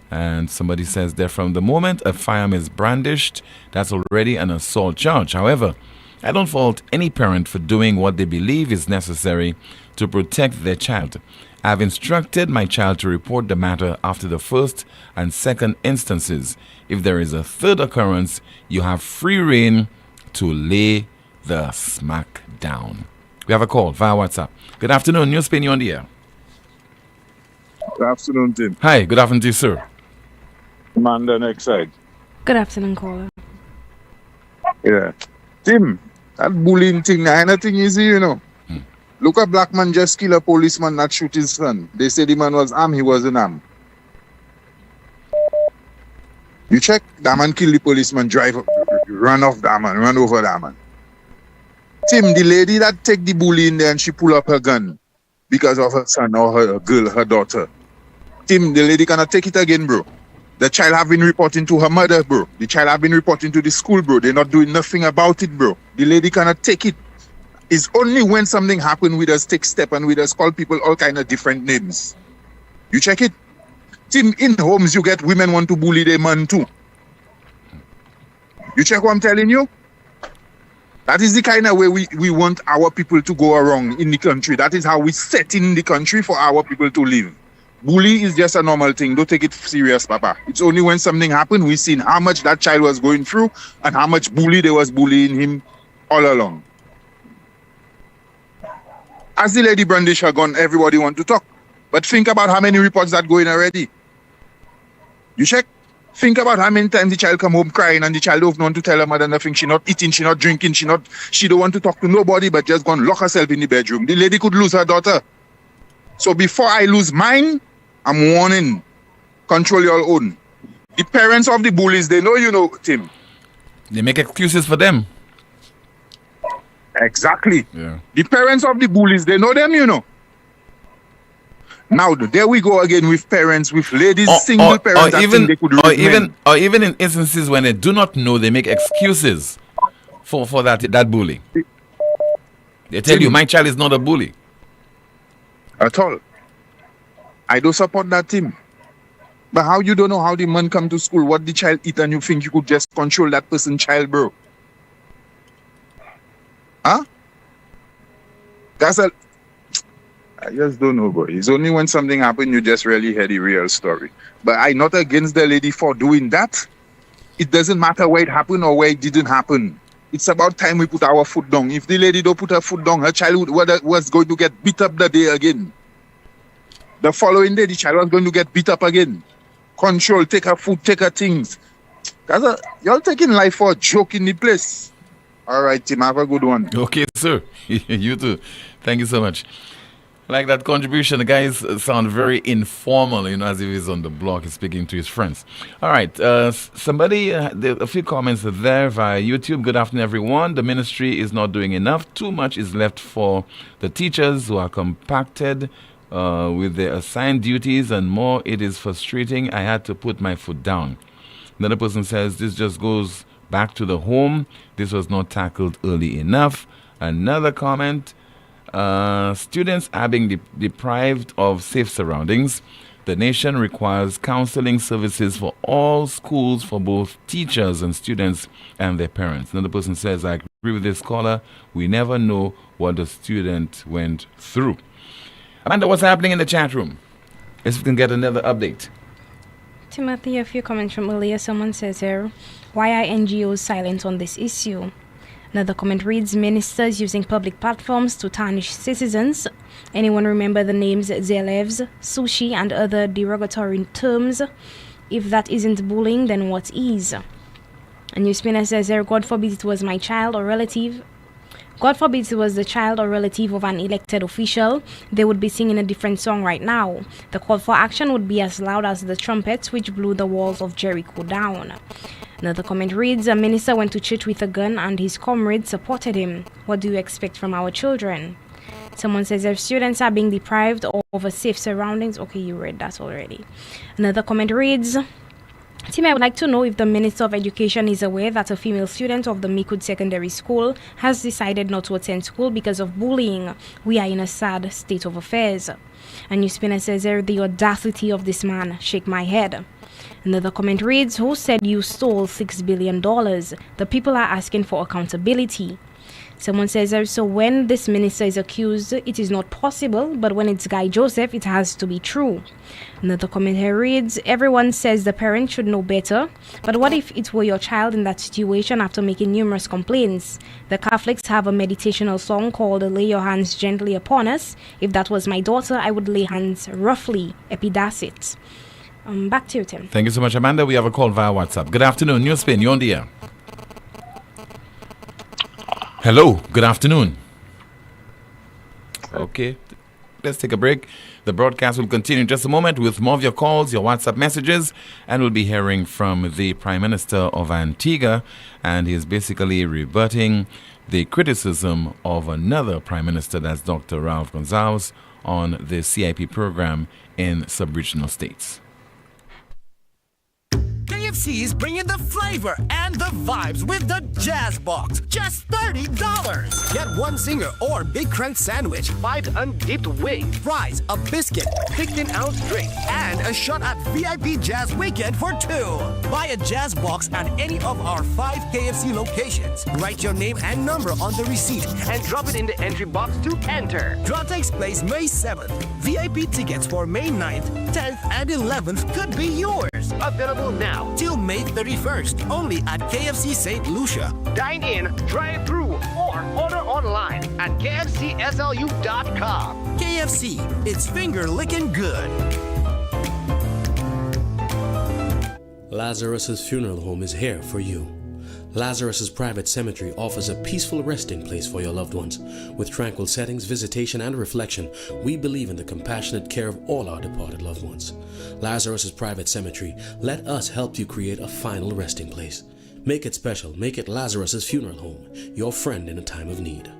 And somebody says that from the moment a firearm is brandished, that's already an assault charge. However, I don't fault any parent for doing what they believe is necessary to protect their child. I've instructed my child to report the matter after the first and second instances. If there is a third occurrence, you have free rein to lay the smack down. We have a call via WhatsApp. Good afternoon, NewsSpin, you on the air. Good afternoon, Tim. Hi, good afternoon to you, sir. Commander next side. Good afternoon, caller. Yeah. Tim, that bullying thing, anything easy, you know. Look, a black man just kill a policeman, not shoot his son. They say the man was armed, he wasn't armed. You check, that man kill the policeman, run off that man, run over that man. Tim, the lady that take the bully in there and she pull up her gun because of her son or her girl, her daughter. Tim, the lady cannot take it again, bro. The child have been reporting to her mother, bro. The child have been reporting to the school, bro. They're not doing nothing about it, bro. The lady cannot take it. It's only when something happen with us take step and with us call people all kind of different names. You check it. Tim, in homes you get women want to bully their man too. You check what I'm telling you? That is the kind of way we want our people to go around in the country. That is how we set in the country for our people to live. Bully is just a normal thing. Don't take it serious, Papa. It's only when something happened, we seen how much that child was going through and how much bully they was bullying him all along. As the lady brandish her gun, everybody want to talk. But think about how many reports that going already. You check? Think about how many times the child come home crying and the child don't want to tell her mother nothing. She not eating, she not drinking, she don't want to talk to nobody but just go and lock herself in the bedroom. The lady could lose her daughter. So before I lose mine, I'm warning. Control your own. The parents of the bullies, they know you know, Tim. They make excuses for them. Exactly. Yeah. The parents of the bullies, they know them, you know. Now there we go again with parents, with ladies, single parents that think they could or even in instances when they do not know, they make excuses for that bully. They tell you, my child is not a bully. At all. I don't support that team. But how you don't know how the man come to school, what the child eat, and you think you could just control that person's child, bro? Huh? I just don't know, bro. It's only when something happened you just really hear the real story. But I'm not against the lady for doing that. It doesn't matter where it happened or where it didn't happen. It's about time we put our foot down. If the lady don't put her foot down, her child was going to get beat up the day again. The following day, the child was going to get beat up again. Control, take her food, take her things. Y'all taking life for a joke in the place. All right, Tim, have a good one. Okay, sir. You too. Thank you so much. Like that contribution, the guys sound very informal, as if he's on the block, he's speaking to his friends. All right, somebody, a few comments there via YouTube. Good afternoon, everyone. The ministry is not doing enough. Too much is left for the teachers who are compacted with their assigned duties, and more. It is frustrating. I had to put my foot down. Another person says, this just goes back to the home. This was not tackled early enough. Another comment. Students are being deprived of safe surroundings. The nation requires counseling services for all schools for both teachers and students and their parents. Another person says, I agree with this caller. We never know what the student went through. Amanda, what's happening in the chat room? Let's see if we can get another update. Timothy, a few comments from earlier. Someone says here, why are NGOs silent on this issue? Another comment reads, ministers using public platforms to tarnish citizens. Anyone remember the names Zelevs, Sushi, and other derogatory terms? If that isn't bullying, then what is? A NewsSpin says there, God forbid it was my child or relative. God forbid it was the child or relative of an elected official. They would be singing a different song right now. The call for action would be as loud as the trumpets which blew the walls of Jericho down. Another comment reads, a minister went to church with a gun and his comrades supported him. What do you expect from our children? Someone says if students are being deprived of a safe surroundings. Okay, you read that already. Another comment reads, Tim, I would like to know if the Minister of Education is aware that a female student of the Mikud Secondary School has decided not to attend school because of bullying. We are in a sad state of affairs. And NewsSpin says there, the audacity of this man, shake my head. Another comment reads, who said you stole $6 billion? The people are asking for accountability. Someone says, so when this minister is accused, it is not possible, but when it's Guy Joseph, it has to be true. Another comment here reads, everyone says the parent should know better, but what if it were your child in that situation after making numerous complaints? The Catholics have a meditational song called Lay Your Hands Gently Upon Us. If that was my daughter, I would lay hands roughly, epidacit. Back to you, Tim. Thank you so much, Amanda. We have a call via WhatsApp. Good afternoon, NewsSpin, you're on the air. Hello, good afternoon. Okay, let's take a break. The broadcast will continue in just a moment with more of your calls, your WhatsApp messages, and we'll be hearing from the Prime Minister of Antigua, and he's basically rebutting the criticism of another Prime Minister, that's Dr. Ralph Gonsalves, on the CIP program in sub-regional states. KFC's bringing the flavor and the vibes with the Jazz Box. Just $30. Get one zinger or big crunch sandwich, 5 undipped wings, fries, a biscuit, 15-ounce drink, and a shot at VIP Jazz Weekend for 2. Buy a Jazz Box at any of our 5 KFC locations. Write your name and number on the receipt and drop it in the entry box to enter. Draw takes place May 7th. VIP tickets for May 9th, 10th, and 11th could be yours. Available now till May 31st. Only at KFC St. Lucia. Dine in, drive through, or order online at kfcslu.com. KFC, it's finger licking good. Lazarus's Funeral Home is here for you. Lazarus's Private Cemetery offers a peaceful resting place for your loved ones. With tranquil settings, visitation, and reflection, we believe in the compassionate care of all our departed loved ones. Lazarus's Private Cemetery, let us help you create a final resting place. Make it special. Make it Lazarus's Funeral Home, your friend in a time of need.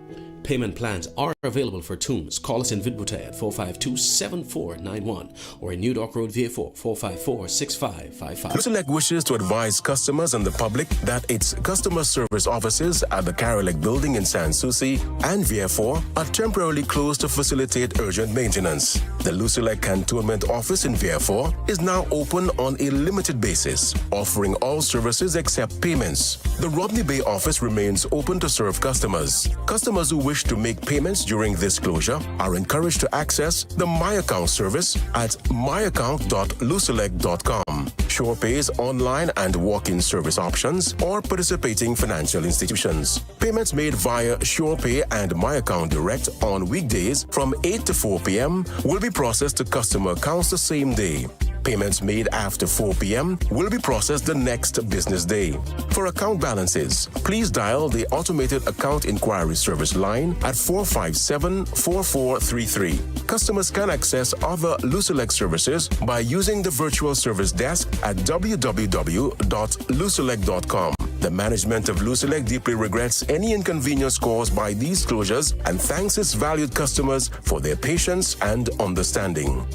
Payment plans are available for tombs. Call us in Vidbuta at 452-7491 or in New Dock Road, VA4, 454-6555. Lucelec wishes to advise customers and the public that its customer service offices at the Carolec building in San Souci and VA4 are temporarily closed to facilitate urgent maintenance. The Lucelec Cantonment office in VA4 is now open on a limited basis, offering all services except payments. The Rodney Bay office remains open to serve customers. Customers who wish to make payments during this closure are encouraged to access the My Account service at myaccount.lucelec.com. Sure Pays online and walk-in service options or participating financial institutions. Payments made via Sure Pay and My Account Direct on weekdays from 8 to 4 p.m. will be processed to customer accounts the same day. Payments made after 4 p.m. will be processed the next business day. For account balances, please dial the Automated Account Inquiry Service line at 457-4433. Customers can access other Lucelec services by using the virtual service desk at www.lucelec.com. The management of Lucelec deeply regrets any inconvenience caused by these closures and thanks its valued customers for their patience and understanding.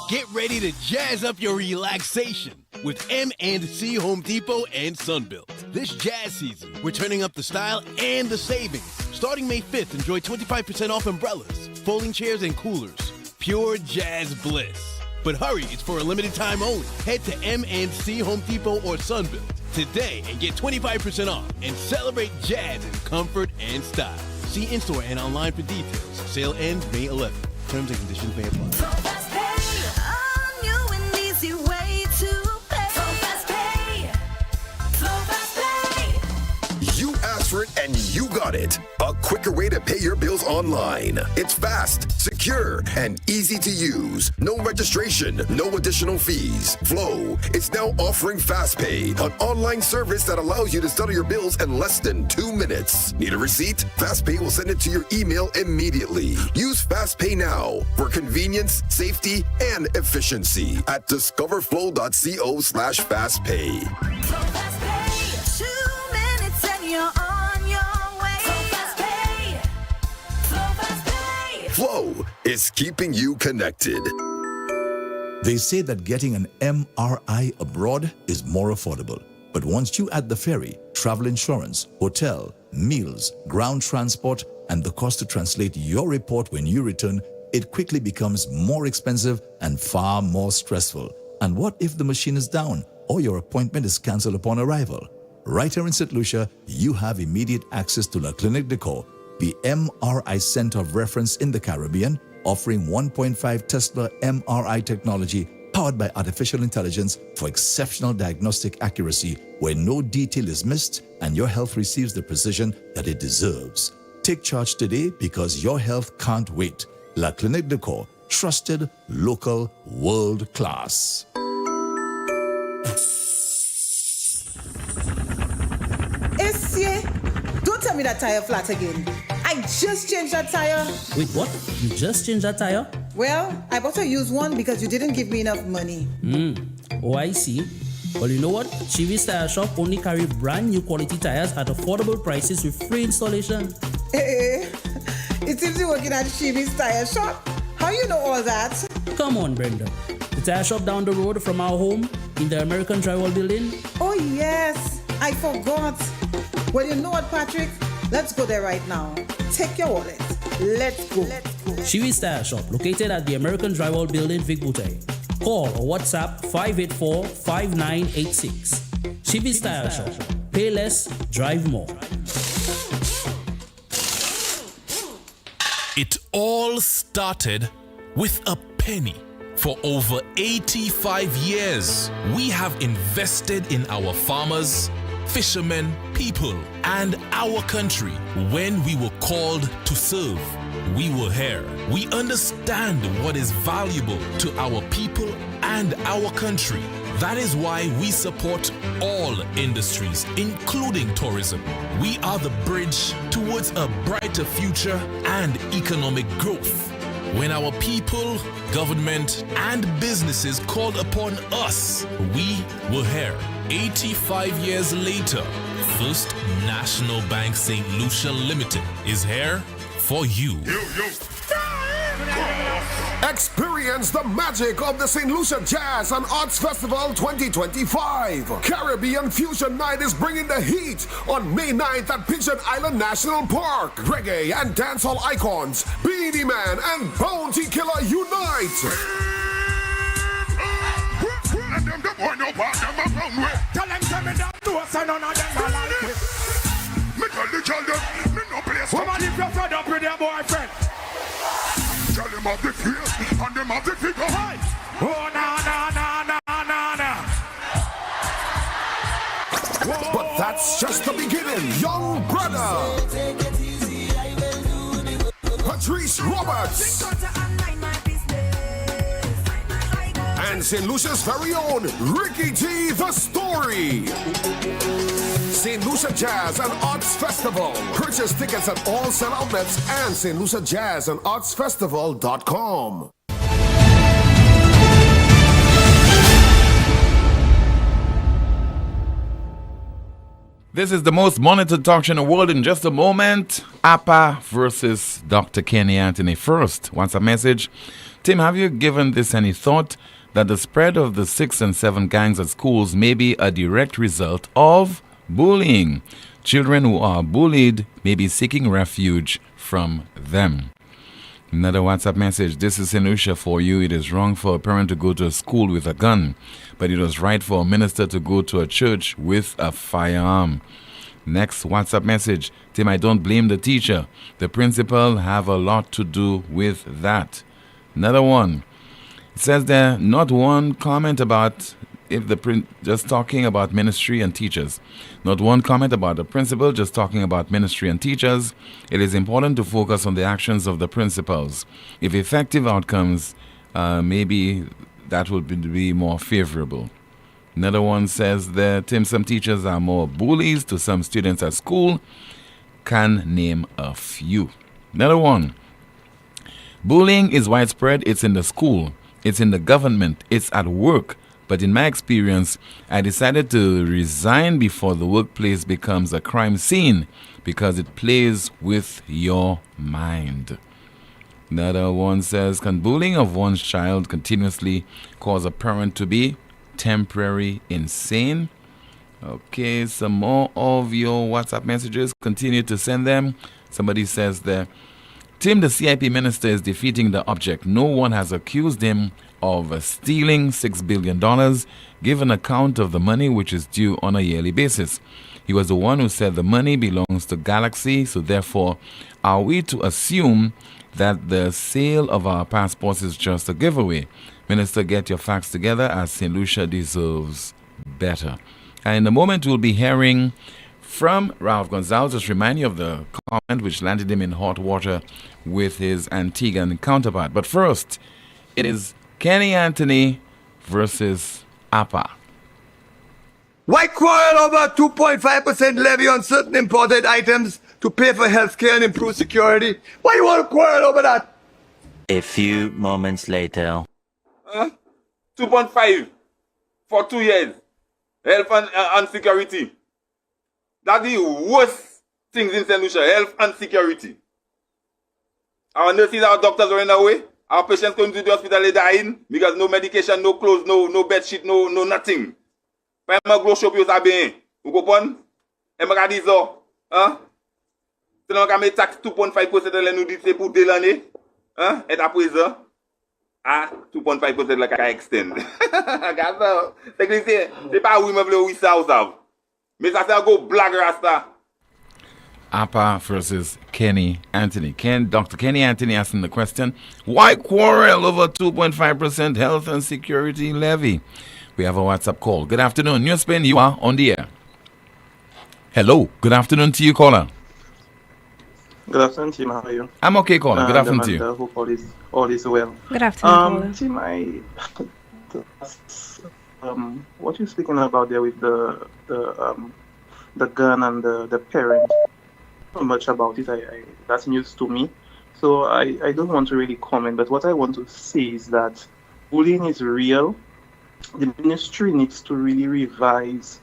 Get ready to jazz up your relaxation with M&C Home Depot and Sunbelt. This jazz season, we're turning up the style and the savings. Starting May 5th, enjoy 25% off umbrellas, folding chairs, and coolers. Pure jazz bliss. But hurry, it's for a limited time only. Head to M&C Home Depot or Sunbelt today and get 25% off and celebrate jazz in comfort and style. See in-store and online for details. Sale ends May 11th. Terms and conditions may apply. You asked for it and you got it. A quicker way to pay your bills online. It's fast, secure, and easy to use. No registration, no additional fees. Flow is now offering FastPay, an online service that allows you to settle your bills in less than 2 minutes. Need a receipt? FastPay will send it to your email immediately. Use FastPay now for convenience, safety, and efficiency at discoverflow.co/fastpay. You're on your way. Flow is keeping you connected. They say that getting an MRI abroad is more affordable. But once you add the ferry, travel insurance, hotel, meals, ground transport, and the cost to translate your report when you return, it quickly becomes more expensive and far more stressful. And what if the machine is down or your appointment is cancelled upon arrival? Right here in St. Lucia, you have immediate access to La Clinique de Corps, the MRI Center of Reference in the Caribbean, offering 1.5 Tesla MRI technology powered by artificial intelligence for exceptional diagnostic accuracy where no detail is missed and your health receives the precision that it deserves. Take charge today because your health can't wait. La Clinique de Corps, trusted, local, world class. Don't tell me that tire flat again. I just changed that tire. Wait, what? You just changed that tire? Well, I bought a used one because you didn't give me enough money. Oh, I see. Well, you know what? Chivi's Tire Shop only carry brand new quality tires at affordable prices with free installation. Hey, it seems you're working at Chivi's Tire Shop. How you know all that? Come on, Brenda. The tire shop down the road from our home in the American Drywall Building. Oh, yes. I forgot. Well, you know what, Patrick? Let's go there right now. Take your wallet. Let's go. Shivi's Tire Shop, located at the American Drywall Building, Vic Butey. Call or WhatsApp 584-5986. Shivi's Tire Shop. Pay less, drive more. It all started with a penny. For over 85 years, we have invested in our farmers, fishermen, people, and our country. When we were called to serve, we were here. We understand what is valuable to our people and our country. That is why we support all industries, including tourism. We are the bridge towards a brighter future and economic growth. When our people, government, and businesses called upon us, we were here. 85 years later, First National Bank St. Lucia Limited is here for you. Experience the magic of the St. Lucia Jazz and Arts Festival 2025. Caribbean Fusion Night is bringing the heat on May 9th at Pigeon Island National Park. Reggae and dancehall icons, Beanie Man and Bounty Killer unite. Woman, if you're fed up with your boyfriend, tell them of the fear and them of the figure. Oh, na. But that's just the beginning. Young brother Patrice Roberts and St. Lucia's very own Ricky T. The Story. St. Lucia Jazz and Arts Festival. Purchase tickets at all sell outlets and stluciajazzandartsfestival.com. This is the most monitored talk show in the world. In just a moment, APA versus Dr. Kenny Anthony. First, what's a message? Tim, have you given this any thought that the spread of the 6 and 7 gangs at schools may be a direct result of bullying? Children who are bullied may be seeking refuge from them. Another WhatsApp message. This is St. Lucia for you. It is wrong for a parent to go to a school with a gun, but it was right for a minister to go to a church with a firearm. Next WhatsApp message. Tim, I don't blame the teacher. The principal have a lot to do with that. Another one. It says there, not one comment about just talking about ministry and teachers. Not one comment about the principal, just talking about ministry and teachers. It is important to focus on the actions of the principals. If effective outcomes, maybe that would be more favorable. Another one says that Tim, some teachers are more bullies to some students at school. Can name a few. Another one. Bullying is widespread. It's in the school. It's in the government. It's at work. But in my experience, I decided to resign before the workplace becomes a crime scene because it plays with your mind. Another one says, can bullying of one's child continuously cause a parent to be temporary insane? Okay, some more of your WhatsApp messages. Continue to send them. Somebody says there, Tim, the CIP minister is defeating the object. No one has accused him of stealing $6 billion, give an account of the money which is due on a yearly basis. He was the one who said the money belongs to Galaxy, so therefore, are we to assume that the sale of our passports is just a giveaway? Minister, get your facts together, as St. Lucia deserves better. And in a moment, we'll be hearing from Ralph Gonzalez. Just remind you of the comment which landed him in hot water with his Antiguan counterpart. But first, it is Kenny Anthony versus APA. Why quarrel over 2.5% levy on certain imported items to pay for healthcare and improve security? Why you want to quarrel over that? A few moments later. 2.5 for 2 years. Health and security. That's the worst things in St. Lucia, health and security. Our nurses, our doctors are in our way. Our patients going to the hospital, they dying because no medication, no clothes, no bed sheet, no nothing. Pas un gros shop, ça bien. Vous comprenez? Et je dis ça. Hein? Si on a mis taxe 2.5% de nous dit c'est pour 2 l'année. Hein? Et à présent, à 2.5% de la CAC extend. Regarde ça. C'est pas oui, mais oui, ça, ou ça. Mais ça, c'est un gros blague, Rasta. Appa versus Kenny Anthony. Dr. Kenny Anthony asking the question, why quarrel over 2.5% health and security levy? We have a WhatsApp call. Good afternoon. NewsSpin, you are on the air. Hello. Good afternoon to you, caller. Good afternoon, Tim. How are you? I'm okay, caller. Good afternoon to you. I hope all is well. Good afternoon, Tim, what you're speaking about there with the gun and the parent, not much about it. That's news to me. So I don't want to really comment, but what I want to say is that bullying is real. The ministry needs to really revise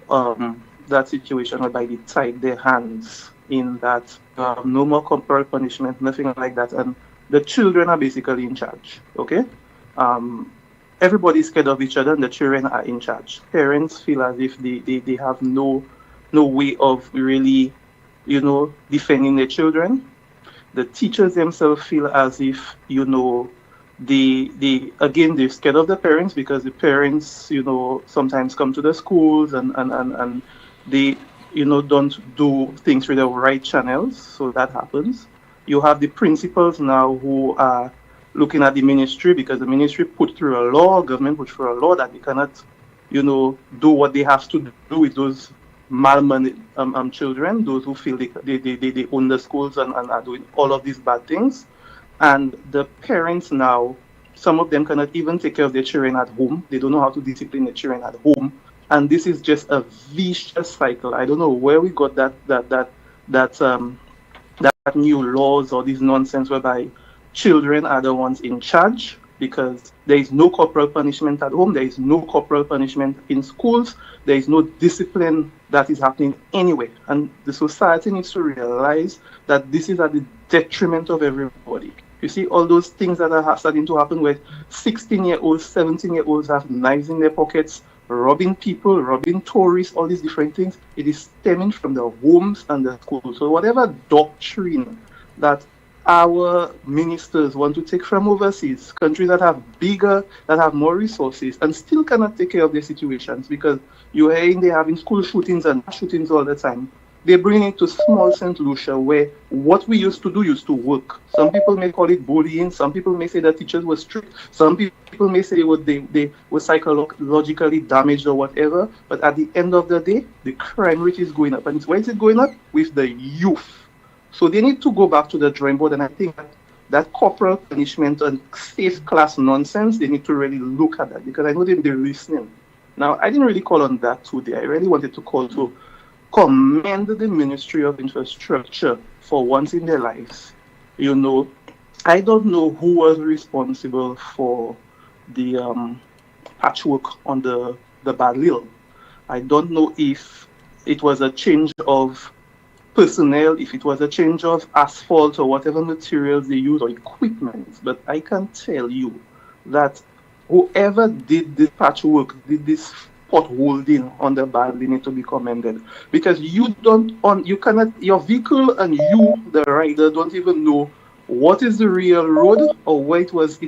that situation whereby they tied their hands in that no more corporal punishment, nothing like that. And the children are basically in charge, okay? Everybody's scared of each other and the children are in charge. Parents feel as if they have no way of really, defending their children. The teachers themselves feel as if, they're scared of the parents because the parents, sometimes come to the schools and they, don't do things through the right channels. So that happens. You have the principals now who are looking at the ministry because the ministry put through a law, government put through a law that they cannot, do what they have to do with those malmanaged children, those who feel they own the schools and are doing all of these bad things. And the parents now, some of them cannot even take care of their children at home. They don't know how to discipline their children at home. And this is just a vicious cycle. I don't know where we got that new laws or this nonsense whereby children are the ones in charge because there is no corporal punishment at home. There is no corporal punishment in schools. There is no discipline that is happening anywhere. And the society needs to realize that this is at the detriment of everybody. You see all those things that are starting to happen where 16-year-olds, 17-year-olds have knives in their pockets, robbing people, robbing tourists, all these different things. It is stemming from the homes and the schools. So whatever doctrine that our ministers want to take from overseas, countries that have more resources and still cannot take care of their situations because you're hearing they're having school shootings and shootings all the time. They bring it to small St. Lucia where what we used to do used to work. Some people may call it bullying. Some people may say that teachers were strict. Some people may say they were psychologically damaged or whatever. But at the end of the day, the crime rate is going up. And why is it going up? With the youth. So they need to go back to the drawing board. And I think that corporal punishment and safe class nonsense, they need to really look at that because I know they're listening. Now, I didn't really call on that today. I really wanted to call to commend the Ministry of Infrastructure for once in their lives. I don't know who was responsible for the patchwork on the Badlil. I don't know if it was a change of personnel, if it was a change of asphalt or whatever materials they use or equipment, but I can tell you that whoever did this patchwork, did this potholding on the Badlil need to be commended because you cannot, your vehicle and you, the rider, don't even know what is the real road or where it was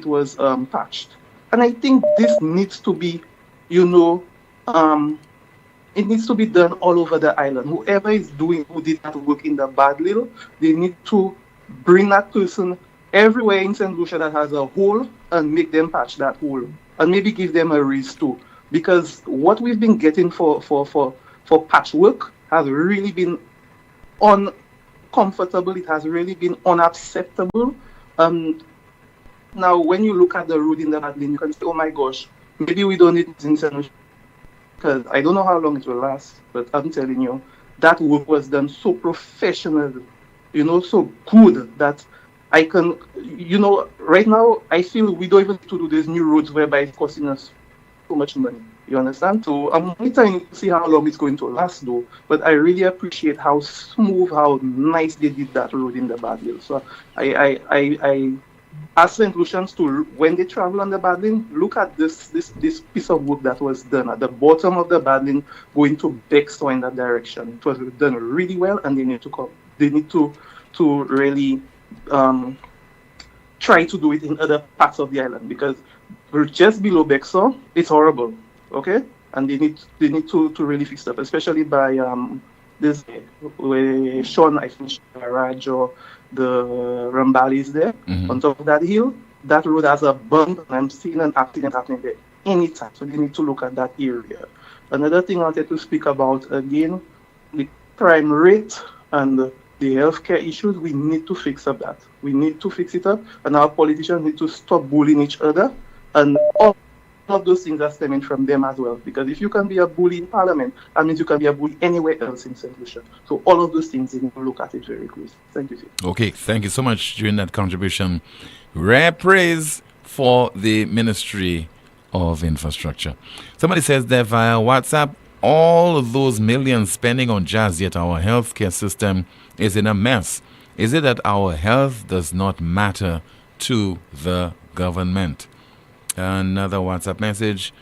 patched. And I think this needs to be, it needs to be done all over the island. Whoever who did that work in the Badlil, they need to bring that person everywhere in St. Lucia that has a hole and make them patch that hole and maybe give them a raise too. Because what we've been getting for patchwork has really been uncomfortable. It has really been unacceptable. Now, when you look at the road in the Badlil, you can say, oh my gosh, maybe we don't need it in St. Lucia. Because I don't know how long it will last, but I'm telling you, that work was done so professional, so good that I can, right now, I feel we don't even have to do these new roads whereby it's costing us so much money. You understand? So I'm only trying to see how long it's going to last though. But I really appreciate how smooth, how nice they did that road in the Badlil. So I as St. Lucians too, when they travel on the Badlin, look at this piece of work that was done at the bottom of the Badlin, going to Bextor in that direction. It was done really well, and they need to come. They need to really try to do it in other parts of the island, because we're just below Bextor. It's horrible, okay? And they need to really fix it up, especially by this where Sean, I think Raj or the Rambali is there on top of that hill. That road has a bump, and I'm seeing an accident happening there anytime. So they need to look at that area. Another thing I wanted to speak about again, the crime rate and the healthcare issues. We need to fix up that. We need to fix it up, and our politicians need to stop bullying each other, and all of those things are stemming from them as well. Because if you can be a bully in Parliament, that means you can be a bully anywhere else in St. Lucia. So all of those things, you need to look at it very closely. Thank you, sir. Okay, thank you so much during that contribution. Rare praise for the Ministry of Infrastructure. Somebody says there via WhatsApp, all of those millions spending on jazz, yet our healthcare system is in a mess. Is it that our health does not matter to the government? Another WhatsApp message.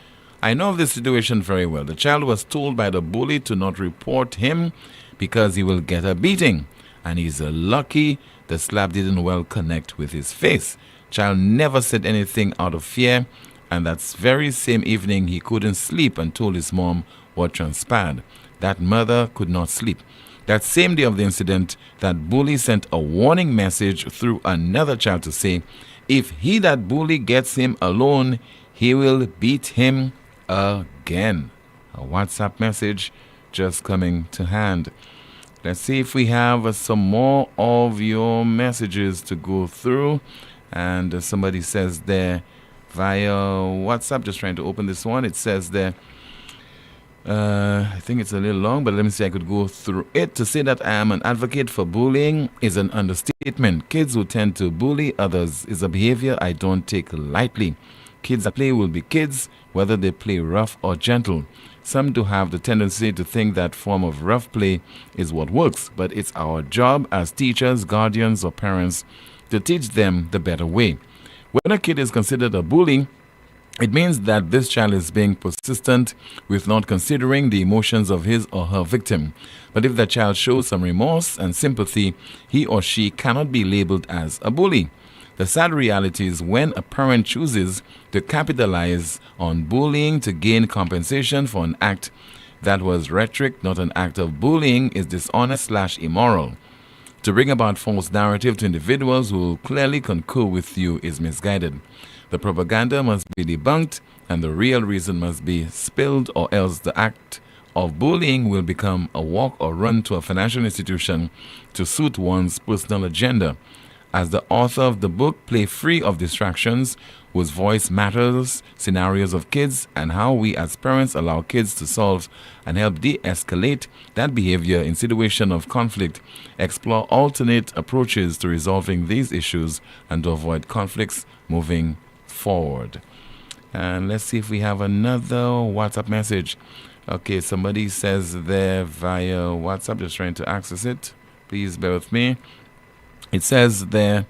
I know this situation very well. The child was told by the bully to not report him because he will get a beating. And he's lucky the slap didn't well connect with his face. Child never said anything out of fear. And that very same evening he couldn't sleep and told his mom what transpired. That mother could not sleep. That same day of the incident, that bully sent a warning message through another child to say, if he, that bully, gets him alone, he will beat him again. A WhatsApp message just coming to hand. Let's see if we have some more of your messages to go through. And somebody says there via WhatsApp, just trying to open this one. It says there, I think it's a little long, but let me see, I could go through it. To say that I am an advocate for bullying is an understatement. Kids who tend to bully others is a behavior I don't take lightly. Kids that play will be kids, whether they play rough or gentle. Some do have the tendency to think that form of rough play is what works, but it's our job as teachers, guardians, or parents to teach them the better way. When a kid is considered a bully, it means that this child is being persistent with not considering the emotions of his or her victim. But if the child shows some remorse and sympathy, he or she cannot be labeled as a bully. The sad reality is when a parent chooses to capitalize on bullying to gain compensation for an act that was rhetoric, not an act of bullying, is dishonest/immoral. To bring about false narrative to individuals who will clearly concur with you is misguided. The propaganda must be debunked and the real reason must be spilled, or else the act of bullying will become a walk or run to a financial institution to suit one's personal agenda. As the author of the book Play Free of Distractions, whose voice matters, scenarios of kids and how we as parents allow kids to solve and help de-escalate that behavior in situation of conflict, explore alternate approaches to resolving these issues and to avoid conflicts moving forward. And let's see if we have another WhatsApp message. Okay, somebody says there via WhatsApp, just trying to access it. Please bear with me. It says there,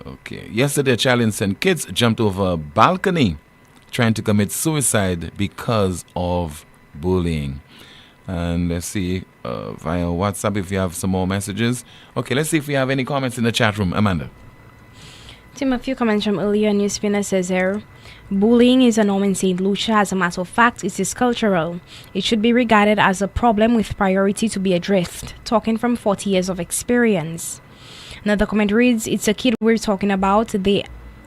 okay, yesterday a child in St. Kitts jumped over a balcony trying to commit suicide because of bullying. And let's see via WhatsApp if you have some more messages. Okay, let's see if we have any comments in the chat room. Amanda. Tim, a few comments from earlier. NewsSpin says here, bullying is a norm in St. Lucia. As a matter of fact, it is cultural. It should be regarded as a problem with priority to be addressed. Talking from 40 years of experience. Another comment reads, it's a kid we're talking about.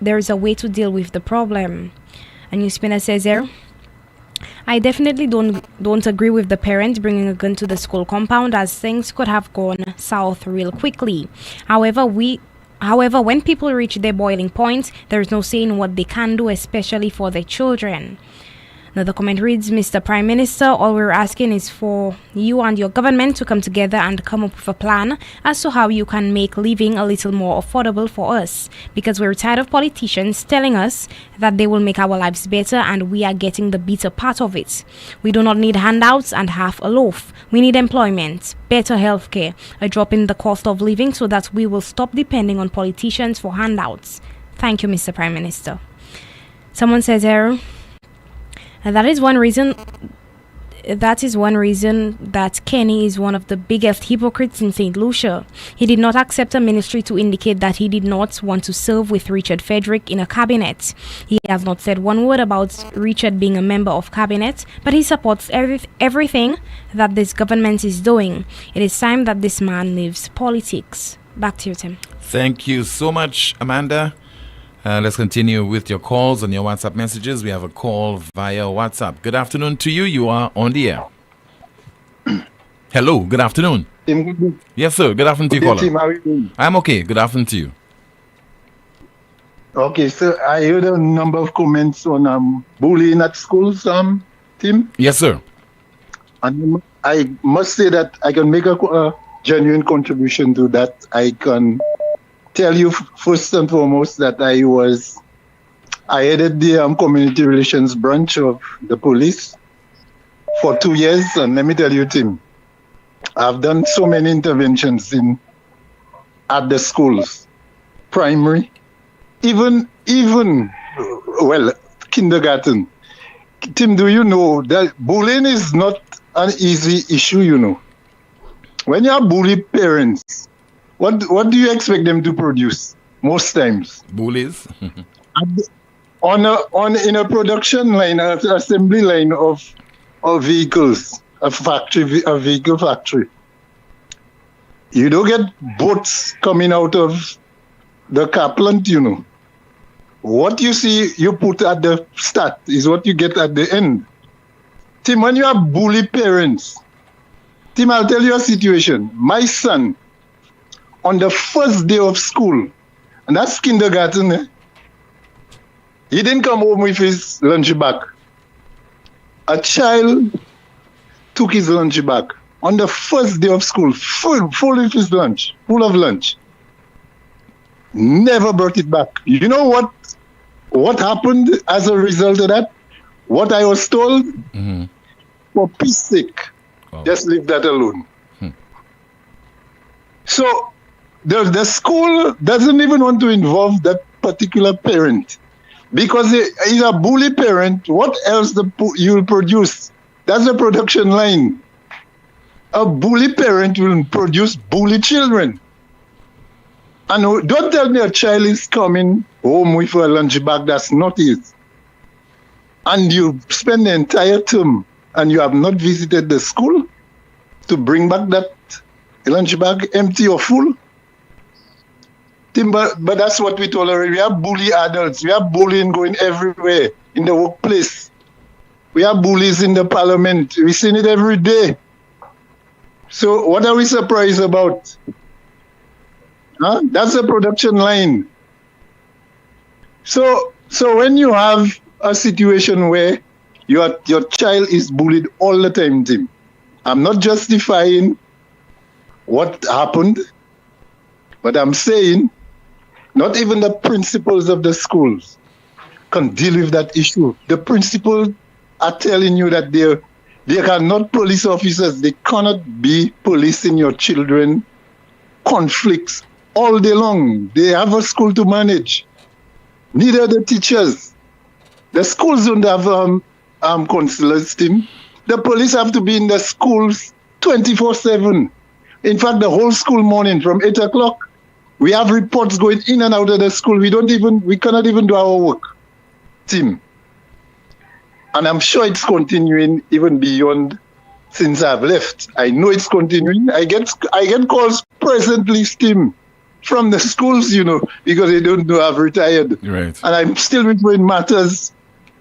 There's a way to deal with the problem. A NewsSpinner says here, I definitely don't agree with the parent bringing a gun to the school compound, as things could have gone south real quickly. However, when people reach their boiling point, there is no saying what they can do, especially for their children. Another comment reads, Mr. Prime Minister, all we're asking is for you and your government to come together and come up with a plan as to how you can make living a little more affordable for us, because we're tired of politicians telling us that they will make our lives better and we are getting the bitter part of it. We do not need handouts and half a loaf. We need employment, better healthcare, a drop in the cost of living so that we will stop depending on politicians for handouts. Thank you, Mr. Prime Minister. Someone says here, that is one reason that Kenny is one of the biggest hypocrites in St. Lucia. He did not accept a ministry to indicate that he did not want to serve with Richard Frederick in a cabinet. He has not said one word about Richard being a member of cabinet, but he supports everything that this government is doing. It is time that this man leaves politics. Back to you, Tim. Thank you so much, Amanda. Let's continue with your calls and your WhatsApp messages. We have a call via WhatsApp. Good afternoon to you. You are on the air. Hello. Good afternoon. Tim, yes, sir. Good afternoon to you, caller. Tim, how are you doing? I'm okay. Good afternoon to you. Okay, so I heard a number of comments on bullying at schools, Tim. Yes, sir. And I must say that I can make a genuine contribution to that. I can tell you first and foremost that I headed the community relations branch of the police for 2 years, and let me tell you, Tim, I've done so many interventions at the schools, primary, even kindergarten. Tim, do you know that bullying is not an easy issue? You know, when you have bully parents, what do you expect them to produce most times? Bullies. In a production line, an assembly line of vehicles, a vehicle factory. You don't get boats coming out of the car plant, you know. What you see, you put at the start is what you get at the end. Tim, when you have bully parents, Tim, I'll tell you a situation. My son, on the first day of school, and that's kindergarten, he didn't come home with his lunch bag. A child took his lunch bag on the first day of school, full of his lunch, full of lunch. Never brought it back. You know what happened as a result of that? What I was told, for peace sake, just leave that alone. So the school doesn't even want to involve that particular parent because he's a bully parent. What else you'll produce? That's a production line. A bully parent will produce bully children. And don't tell me a child is coming home with a lunch bag that's not his. And you spend the entire term and you have not visited the school to bring back that lunch bag empty or full. But that's what we tolerate. We have bully adults. We have bullying going everywhere in the workplace. We have bullies in the parliament. We've seen it every day. So what are we surprised about? That's a production line. So when you have a situation where your child is bullied all the time, Tim, I'm not justifying what happened, but I'm saying not even the principals of the schools can deal with that issue. The principals are telling you that they are not police officers. They cannot be policing your children conflicts all day long. They have a school to manage. Neither the teachers. The schools don't have counselors, Tim. The police have to be in the schools 24/7. In fact, the whole school morning from 8 o'clock, we have reports going in and out of the school. We cannot even do our work, Tim. And I'm sure it's continuing even beyond since I've left. I know it's continuing. I get calls presently, Tim, from the schools, you know, because they don't know I've retired. Right. And I'm still referring matters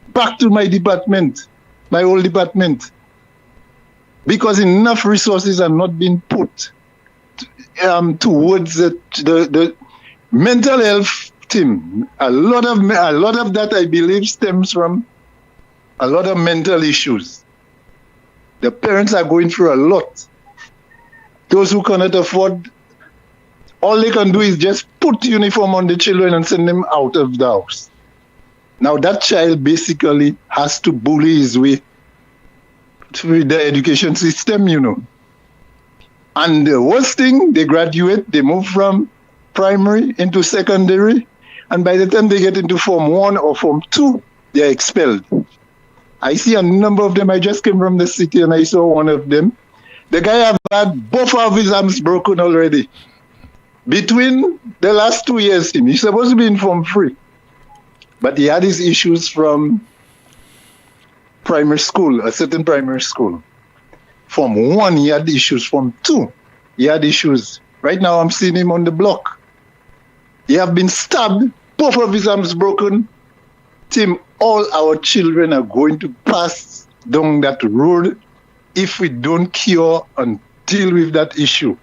back to my department, my old department, because enough resources are not being put towards the mental health team. A lot of that, I believe, stems from a lot of mental issues. The parents are going through a lot. Those who cannot afford, all they can do is just put uniform on the children and send them out of the house. Now that child basically has to bully his way through the education system, you know. And the worst thing, they graduate, they move from primary into secondary, and by the time they get into Form 1 or Form 2, they're expelled. I see a number of them. I just came from the city and I saw one of them. The guy have had both of his arms broken already. Between the last 2 years, he's supposed to be in Form 3. But he had his issues from primary school, a certain primary school. Form 1, he had issues. Form 2, he had issues. Right now, I'm seeing him on the block. He have been stabbed, both of his arms broken. Tim, all our children are going to pass down that road if we don't cure and deal with that issue.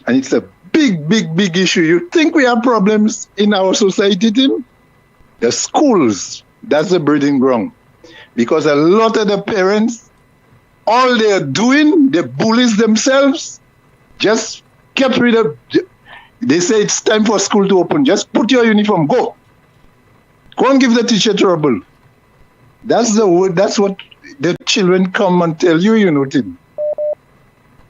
And it's a big, big, big issue. You think we have problems in our society, Tim? The schools, that's the breeding ground. Because a lot of the parents, all they are doing, they bullies themselves. Just get rid of, they say it's time for school to open. Just put your uniform, go. Go and give the teacher trouble. That's the word, that's what the children come and tell you, you know, Tim.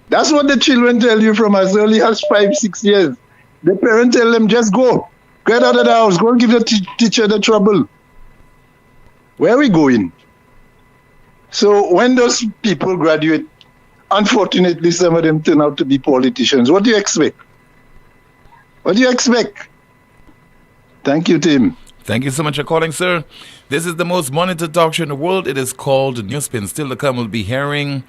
That's what the children tell you from as early as 5, 6 years. The parents tell them, just go. Get out of the house. Go and give the teacher the trouble. Where are we going? So when those people graduate, unfortunately, some of them turn out to be politicians. What do you expect? What do you expect? Thank you, Tim. Thank you so much for calling, sir. This is the most monitored talk show in the world. It is called NewsSpin. Still to come, we'll be hearing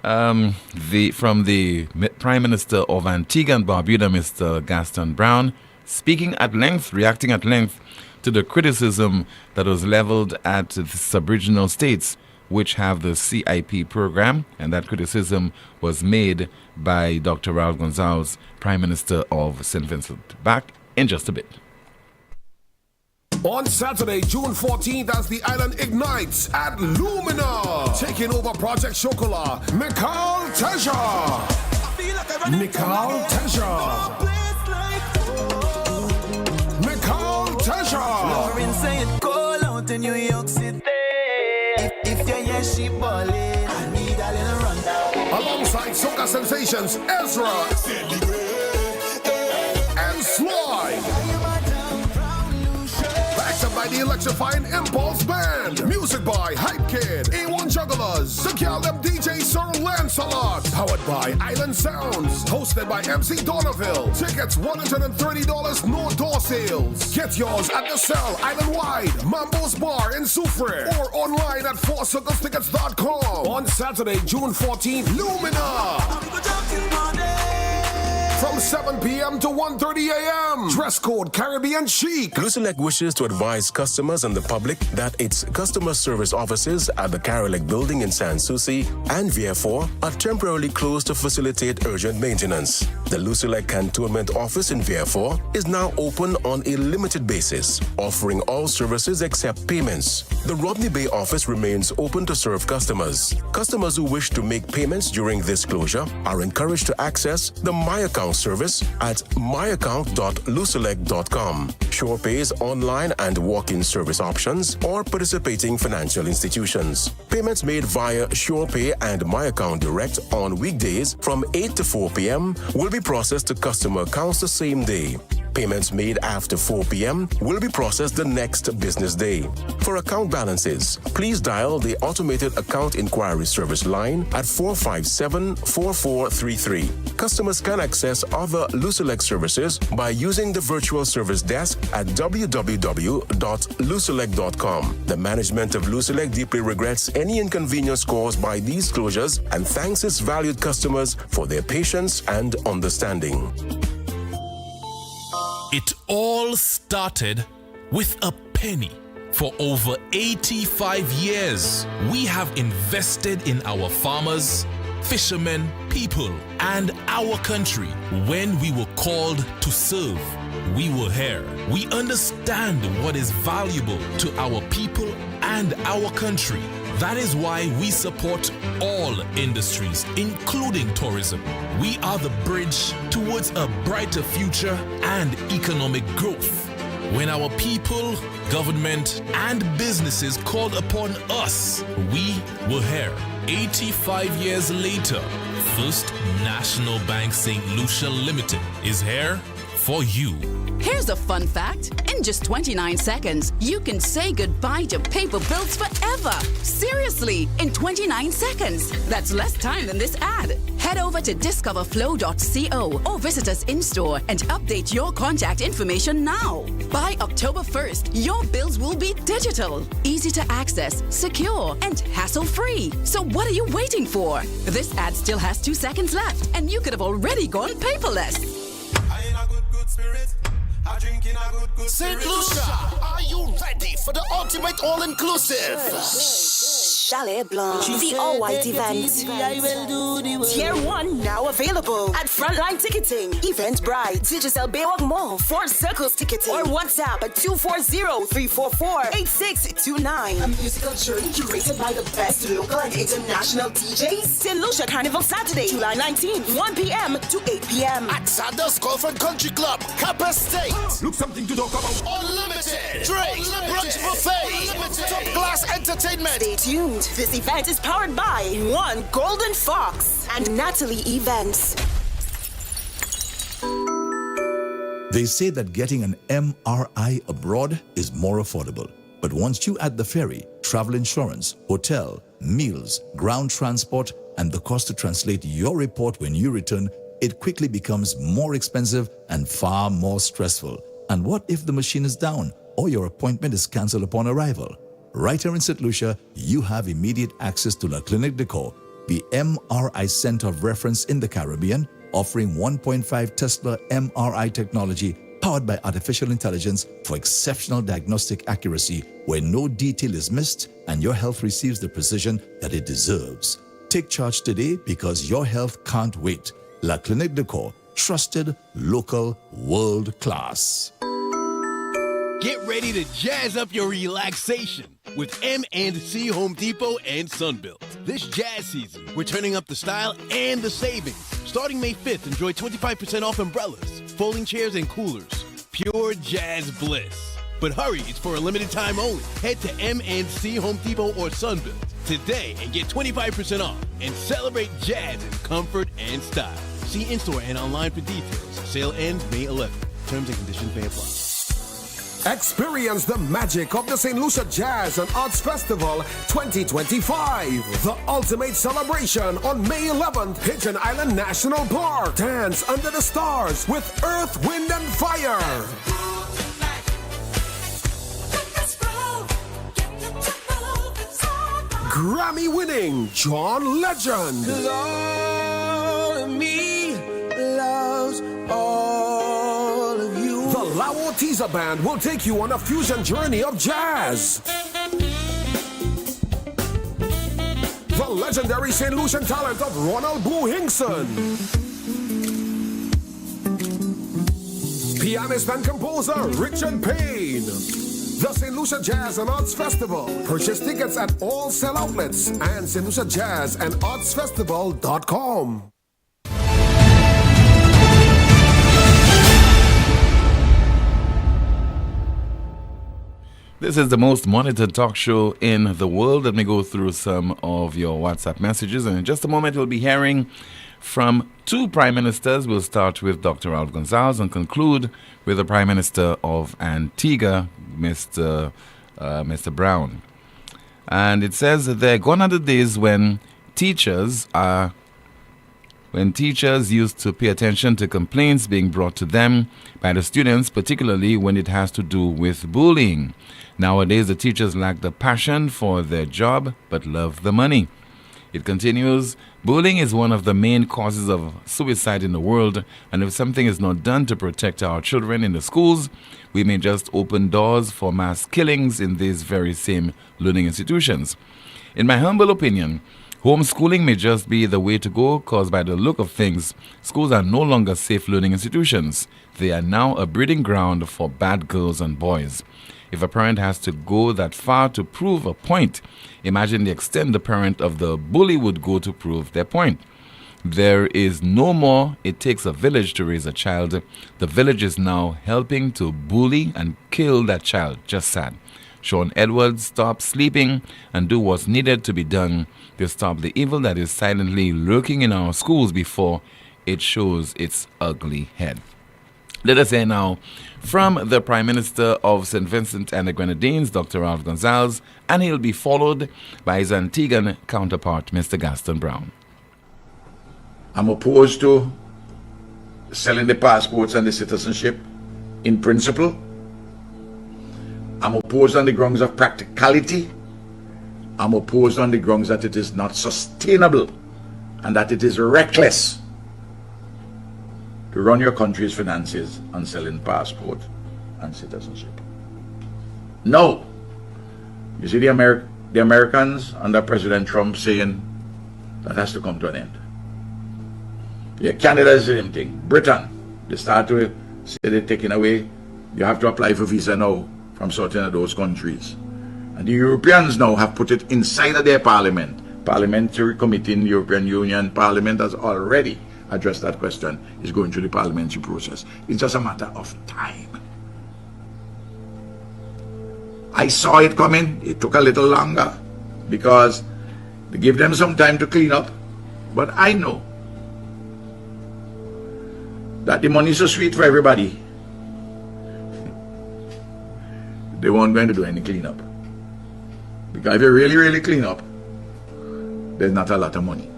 from the Prime Minister of Antigua and Barbuda, Mr. Gaston Brown, speaking at length, reacting at length to the criticism that was leveled at the sub-regional states which have the CIP program, and that criticism was made by Dr. Raul Gonzalez, Prime Minister of St. Vincent. Back in just a bit. On Saturday, June 14th, as the island ignites at Lumina, taking over Project Chocolat, Mikal Teja. Mikal Teja. Mikal Teja. Lauren saying, call out in New York City. If you're yes, she ballin', I need a little rundown. Alongside soca sensations, Ezra and Slide. Backed up by the electrifying Impulse Band. Music by Hype Kid, A1 Jugglers, the Gallup DJ Sir Lancelot. Powered by Island Sounds. Hosted by MC Donnaville. Tickets $130, no door sales. Get yours at the Cell, Island-wide, Mambo's Bar in Soufriere, or online at 4circlestickets.com. On Saturday, June 14th, Lumina. From 7 p.m. to 1:30 a.m. Dress code Caribbean chic. Lucelec wishes to advise customers and the public that its customer service offices at the Carolec building in Sans Souci and Vieux-Fort are temporarily closed to facilitate urgent maintenance. The Lucelec Cantonment office in Vieux-Fort is now open on a limited basis, offering all services except payments. The Rodney Bay office remains open to serve customers. Customers who wish to make payments during this closure are encouraged to access the My Account service at myaccount.lucelec.com. SurePay's online and walk-in service options or participating financial institutions. Payments made via SurePay and My Account Direct on weekdays from 8 to 4 p.m. will be processed to customer accounts the same day. Payments made after 4 p.m. will be processed the next business day. For account balances, please dial the automated account inquiry service line at 457-4433. Customers can access other Lucelec services by using the virtual service desk at www.lucelec.com. The management of Lucelec deeply regrets any inconvenience caused by these closures and thanks its valued customers for their patience and understanding. It all started with a penny. For over 85 years, we have invested in our farmers, fishermen, people, and our country. When we were called to serve, we were here. We understand what is valuable to our people and our country. That is why we support all industries, including tourism. We are the bridge towards a brighter future and economic growth. When our people, government, and businesses called upon us, we were here. 85 years later, First National Bank St. Lucia Limited is here for you. Here's a fun fact. In just 29 seconds, you can say goodbye to paper bills forever. Seriously, in 29 seconds. That's less time than this ad. Head over to discoverflow.co or visit us in-store and update your contact information now. By October 1st, your bills will be digital, easy to access, secure, and hassle-free. So what are you waiting for? This ad still has 2 seconds left, and you could have already gone paperless. St. Lucia, are you ready for the ultimate all-inclusive? Chalet Blanc, the all-white event. Tier 1 now available at Frontline Ticketing, Eventbrite, Digital Baywalk Mall, 4 Circles Ticketing, or WhatsApp at 240-344-8629. A musical journey curated by the best local and international DJs. St. Lucia Carnival Saturday, July 19th, 1 p.m. to 8 p.m. At Sanders Golf and Country Club, Kappa State. Look something to talk about. Unlimited drinks, brunch buffet, top-class entertainment. Stay tuned. This event is powered by One Golden Fox and Natalie Events. They say that getting an MRI abroad is more affordable. But once you add the ferry, travel insurance, hotel, meals, ground transport, and the cost to translate your report when you return, it quickly becomes more expensive and far more stressful. And what if the machine is down or your appointment is cancelled upon arrival? Right here in St. Lucia, you have immediate access to La Clinique de Corps, the MRI center of reference in the Caribbean, offering 1.5 Tesla MRI technology powered by artificial intelligence for exceptional diagnostic accuracy where no detail is missed and your health receives the precision that it deserves. Take charge today because your health can't wait. La Clinique de Corps, trusted, local, world class. Get ready to jazz up your relaxation with M&C Home Depot and Sunbelt. This jazz season, we're turning up the style and the savings. Starting May 5th, enjoy 25% off umbrellas, folding chairs, and coolers. Pure jazz bliss. But hurry, it's for a limited time only. Head to M&C Home Depot or Sunbelt today and get 25% off and celebrate jazz in comfort and style. See in-store and online for details. Sale ends May 11th. Terms and conditions may apply. Experience the magic of the St. Lucia Jazz and Arts Festival 2025. The ultimate celebration on May 11th, Pigeon Island National Park. Dance under the stars with Earth, Wind, and Fire. Grammy-winning John Legend. All of me loves all of you. The Lao Teaser Band will take you on a fusion journey of jazz. The legendary St. Lucian talent of Ronald Boo Hinkson. Pianist and composer Richard Payne. The St. Lucia Jazz and Arts Festival. Purchase tickets at all sell outlets and St. Lucia Jazz and Arts Festival.com. This is the most monitored talk show in the world. Let me go through some of your WhatsApp messages. And in just a moment, we'll be hearing from two prime ministers. We'll start with Dr. Ralph Gonzalez and conclude with the Prime Minister of Antigua, Mr. Brown. And it says that they're gone are the days when teachers used to pay attention to complaints being brought to them by the students, particularly when it has to do with bullying. Nowadays, the teachers lack the passion for their job but love the money. It continues, bullying is one of the main causes of suicide in the world, and if something is not done to protect our children in the schools, we may just open doors for mass killings in these very same learning institutions. In my humble opinion, Homeschooling may just be the way to go because by the look of things, schools are no longer safe learning institutions. They are now a breeding ground for bad girls and boys. If a parent has to go that far to prove a point, imagine the extent the parent of the bully would go to prove their point. There is no more it takes a village to raise a child. The village is now helping to bully and kill that child. Just sad. Sean Edwards, stop sleeping and do what's needed to be done to stop the evil that is silently lurking in our schools before it shows its ugly head. Let us hear now from the Prime Minister of St. Vincent and the Grenadines, Dr. Ralph Gonsalves, and he'll be followed by his Antiguan counterpart, Mr. Gaston Brown. I'm opposed to selling the passports and the citizenship in principle. I'm opposed on the grounds of practicality. I'm opposed on the grounds that it is not sustainable and that it is reckless to run your country's finances on selling passport and citizenship. No. You see the Americans under President Trump saying that has to come to an end. Yeah, Canada is the same thing. Britain, they start to say they're taking away, you have to apply for visa now from certain of those countries. And the Europeans now have put it inside of their parliament. Parliamentary committee in the European Union, Parliament has already addressed that question. It's going through the parliamentary process. It's just a matter of time. I saw it coming. It took a little longer because they give them some time to clean up. But I know that the money is so sweet for everybody. They weren't going to do any cleanup. Because if you really clean up, there's not a lot of money.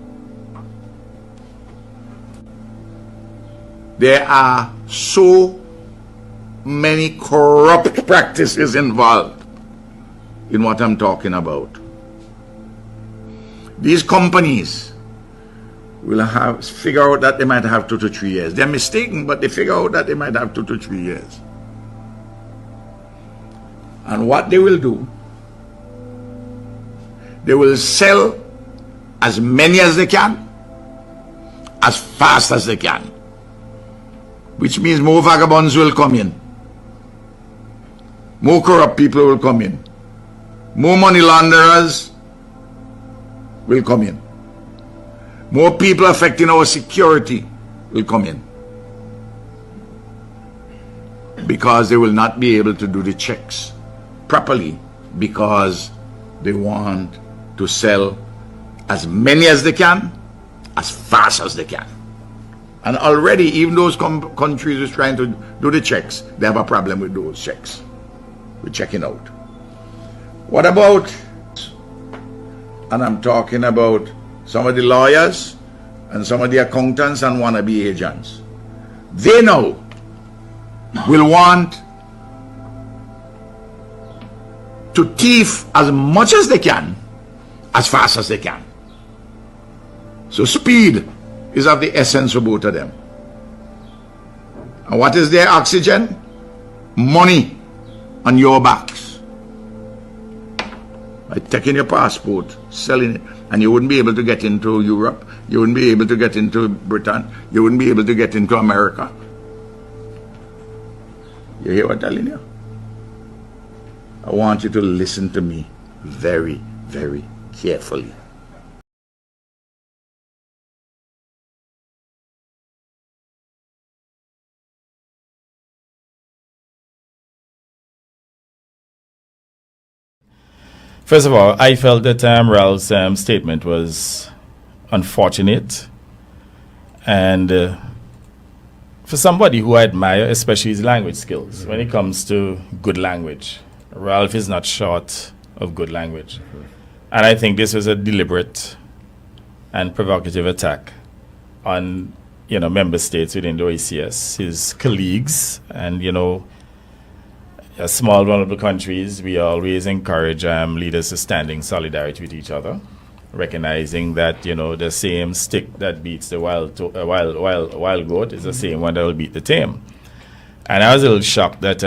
There are so many corrupt practices involved in what I'm talking about. These companies will figure out that they might have 2 to 3 years. They're mistaken, but they figure out that they might have 2 to 3 years. And what they will do, they will sell as many as they can, as fast as they can. Which means more vagabonds will come in. More corrupt people will come in. More money launderers will come in. More people affecting our security will come in. Because they will not be able to do the checks properly because they want to sell as many as they can, as fast as they can. And already, even those countries who are trying to do the checks, they have a problem with those checks, with checking out. What about, and I'm talking about some of the lawyers and some of the accountants and wannabe agents. They now will want to thief as much as they can, as fast as they can. So speed is of the essence for both of them. And what is their oxygen? Money on your backs. By taking your passport, selling it, and you wouldn't be able to get into Europe, you wouldn't be able to get into Britain, you wouldn't be able to get into America. You hear what I'm telling you? I want you to listen to me very, very carefully. First of all, I felt that Ralph's statement was unfortunate. And for somebody who I admire, especially his language skills, when it comes to good language, Ralph is not short of good language. And I think this was a deliberate and provocative attack on, member states within the OECS, his colleagues, and, as small, vulnerable countries, we always encourage leaders to stand in solidarity with each other, recognizing that, the same stick that beats the wild goat is the same one that will beat the tame. And I was a little shocked that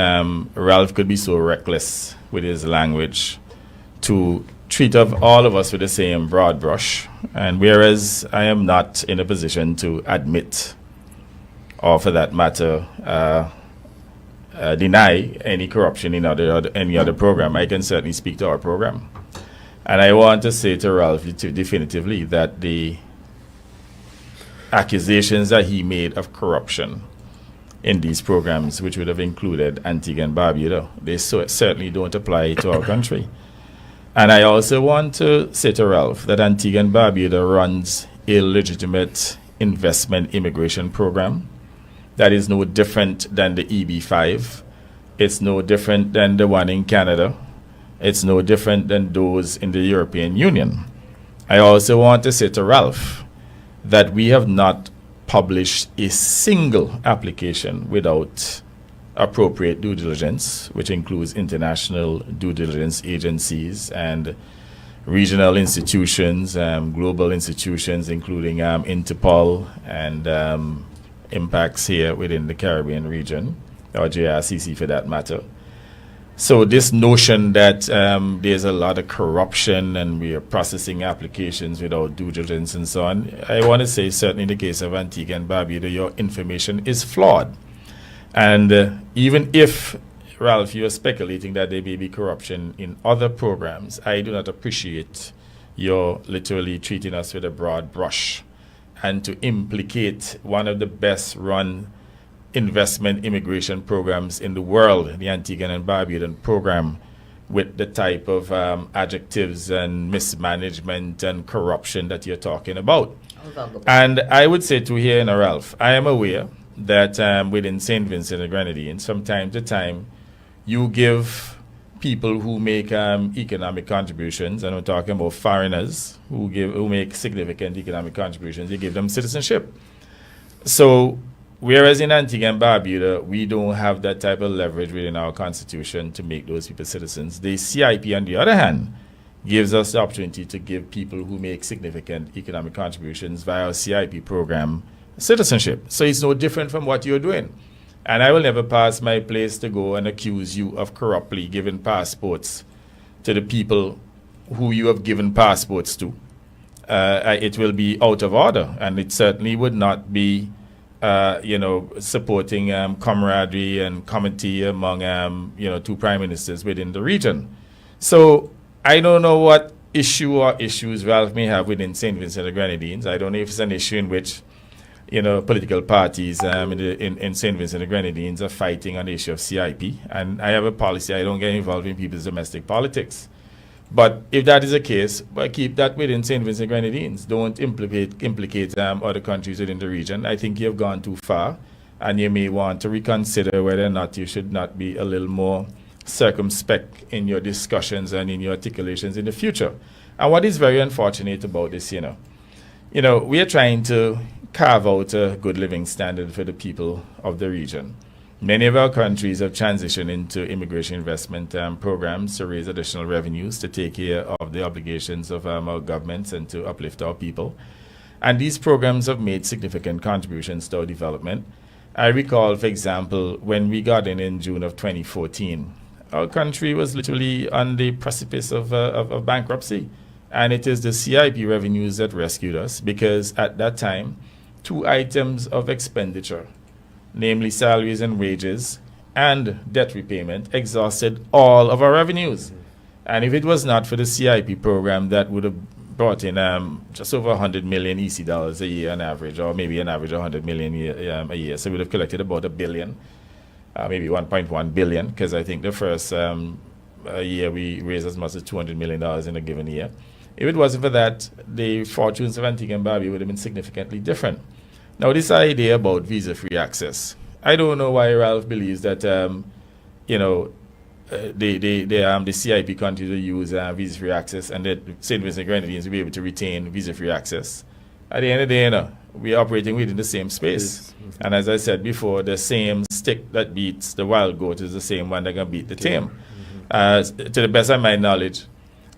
Ralph could be so reckless with his language to treat of all of us with the same broad brush. And whereas I am not in a position to admit, or for that matter, deny any corruption in any other program, I can certainly speak to our program. And I want to say to Ralph definitively that the accusations that he made of corruption in these programs, which would have included Antigua and Barbuda, they certainly don't apply to our country. And I also want to say to Ralph that Antigua and Barbuda runs a legitimate investment immigration program that is no different than the EB5. It's no different than the one in Canada. It's no different than those in the European Union. I also want to say to Ralph that we have not published a single application without appropriate due diligence, which includes international due diligence agencies and regional institutions, global institutions, including Interpol and impacts here within the Caribbean region, or JRCC for that matter. So this notion that there's a lot of corruption and we are processing applications without due diligence and so on, I want to say certainly in the case of Antigua and Barbuda, your information is flawed. And even if, Ralph, you are speculating that there may be corruption in other programs, I do not appreciate your literally treating us with a broad brush and to implicate one of the best run investment immigration programs in the world, the Antiguan and Barbudan program, with the type of adjectives and mismanagement and corruption that you're talking about. And I would say to here, Ralph, I am aware that within St. Vincent and Grenadines, from time to time, you give people who make economic contributions, and we're talking about foreigners who make significant economic contributions, you give them citizenship. So whereas in Antigua and Barbuda, we don't have that type of leverage within our constitution to make those people citizens. The CIP, on the other hand, gives us the opportunity to give people who make significant economic contributions via our CIP program citizenship. So it's no different from what you're doing. And I will never pass my place to go and accuse you of corruptly giving passports to the people who you have given passports to. It will be out of order, and it certainly would not be supporting camaraderie and comity among, two prime ministers within the region. So I don't know what issue or issues Ralph may have within St. Vincent and Grenadines. I don't know if it's an issue in which, political parties in St. Vincent and Grenadines are fighting on the issue of CIP. And I have a policy, I don't get involved in people's domestic politics. But if that is the case, well, keep that within St. Vincent and Grenadines. Don't implicate other countries within the region. I think you have gone too far, and you may want to reconsider whether or not you should not be a little more circumspect in your discussions and in your articulations in the future. And what is very unfortunate about this, we are trying to carve out a good living standard for the people of the region. Many of our countries have transitioned into immigration investment programs to raise additional revenues, to take care of the obligations of our governments and to uplift our people. And these programs have made significant contributions to our development. I recall, for example, when we got in June of 2014, our country was literally on the precipice of bankruptcy. And it is the CIP revenues that rescued us, because at that time, 2 items of expenditure, namely salaries and wages and debt repayment, exhausted all of our revenues. And if it was not for the CIP program, that would have brought in just over 100 million EC dollars a year on average, or maybe an average of 100 million a year. So we would have collected about $1 billion, maybe 1.1 billion, because I think the first year we raised as much as $200 million in a given year. If it wasn't for that, the fortunes of Antigua and Barbuda would have been significantly different. Now, this idea about visa-free access, I don't know why Ralph believes that, the CIP countries will use visa-free access, and that St. Vincent and Grenadines will be able to retain visa-free access. At the end of the day, we are operating within the same space. And as I said before, the same stick that beats the wild goat is the same one that can beat the tame. To the best of my knowledge,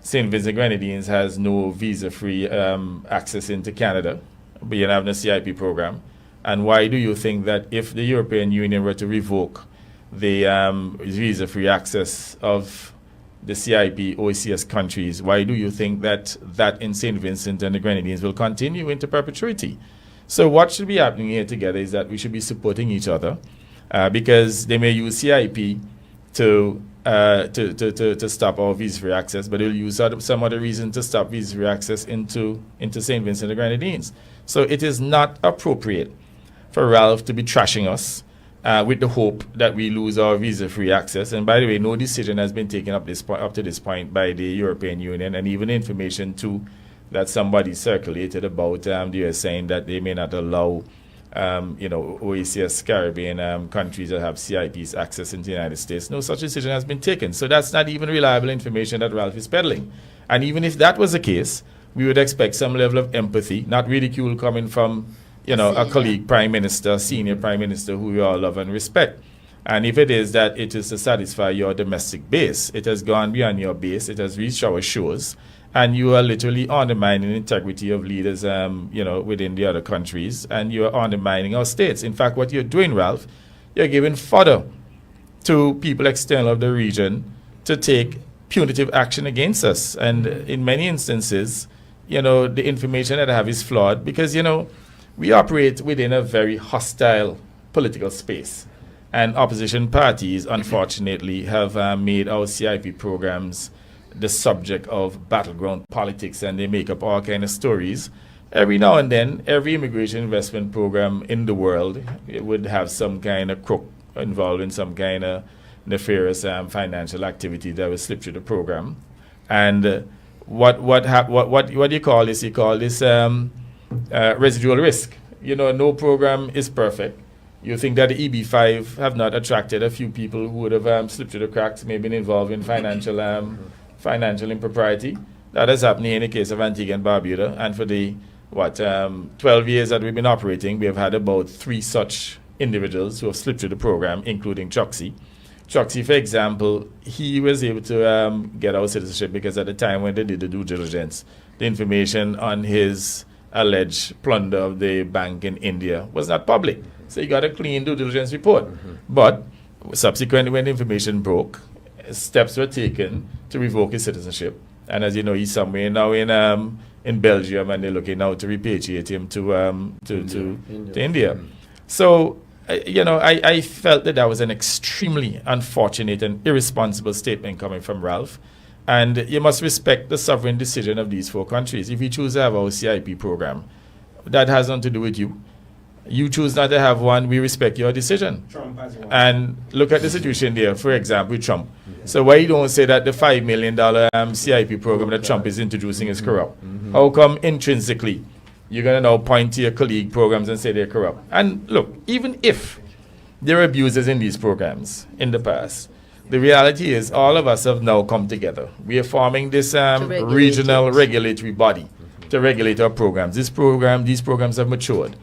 St. Vincent and Grenadines has no visa-free access into Canada, but you have the CIP program. And why do you think that if the European Union were to revoke the visa-free access of the CIP, OACS countries, why do you think that in St. Vincent and the Grenadines will continue into perpetuity? So what should be happening here together is that we should be supporting each other, because they may use CIP to stop our visa-free access, but they'll use some other reason to stop visa-free access into St. Vincent and the Grenadines. So it is not appropriate for Ralph to be trashing us with the hope that we lose our visa-free access. And by the way, no decision has been taken up to this point by the European Union, and even information too that somebody circulated about the US saying that they may not allow OACS Caribbean countries that have CIPs access into the United States. No such decision has been taken. So that's not even reliable information that Ralph is peddling. And even if that was the case, we would expect some level of empathy, not ridicule coming from a colleague prime minister, senior prime minister who we all love and respect. And if it is that it is to satisfy your domestic base, it has gone beyond your base, it has reached our shores, and you are literally undermining the integrity of leaders within the other countries, and you are undermining our states. In fact, what you're doing, Ralph, you're giving fodder to people external of the region to take punitive action against us. And in many instances, the information that I have is flawed because, we operate within a very hostile political space. And opposition parties, unfortunately, have made our CIP programs the subject of battleground politics, and they make up all kind of stories. Every now and then, every immigration investment program in the world would have some kind of crook involved in some kind of nefarious financial activity that would slip through the program. And what do you call this? You call this residual risk. No program is perfect. You think that the EB5 have not attracted a few people who would have slipped through the cracks, maybe been involved in financial impropriety. That has happened in the case of Antigua and Barbuda. And for the 12 years that we've been operating, we have had about 3 such individuals who have slipped through the program, including Choksi. Choksi, for example, he was able to get our citizenship because at the time when they did the due diligence, the information on his alleged plunder of the bank in India was not public. So he got a clean due diligence report. But subsequently, when the information broke, steps were taken to revoke his citizenship. And as you know, he's somewhere now in Belgium, and they're looking now to repatriate him to India. So, I felt that was an extremely unfortunate and irresponsible statement coming from Ralph. And you must respect the sovereign decision of these 4 countries. If you choose to have our CIP program, that has nothing to do with you. You choose not to have one, we respect your decision. Trump has one. And look at the situation there, for example, with Trump. So why you don't say that the $5 million CIP program that Trump is introducing is corrupt? How come intrinsically you're going to now point to your colleague programs and say they're corrupt? And look, even if there are abuses in these programs in the past, the reality is all of us have now come together. We are forming this regional regulatory body to regulate our programs. These programs have matured.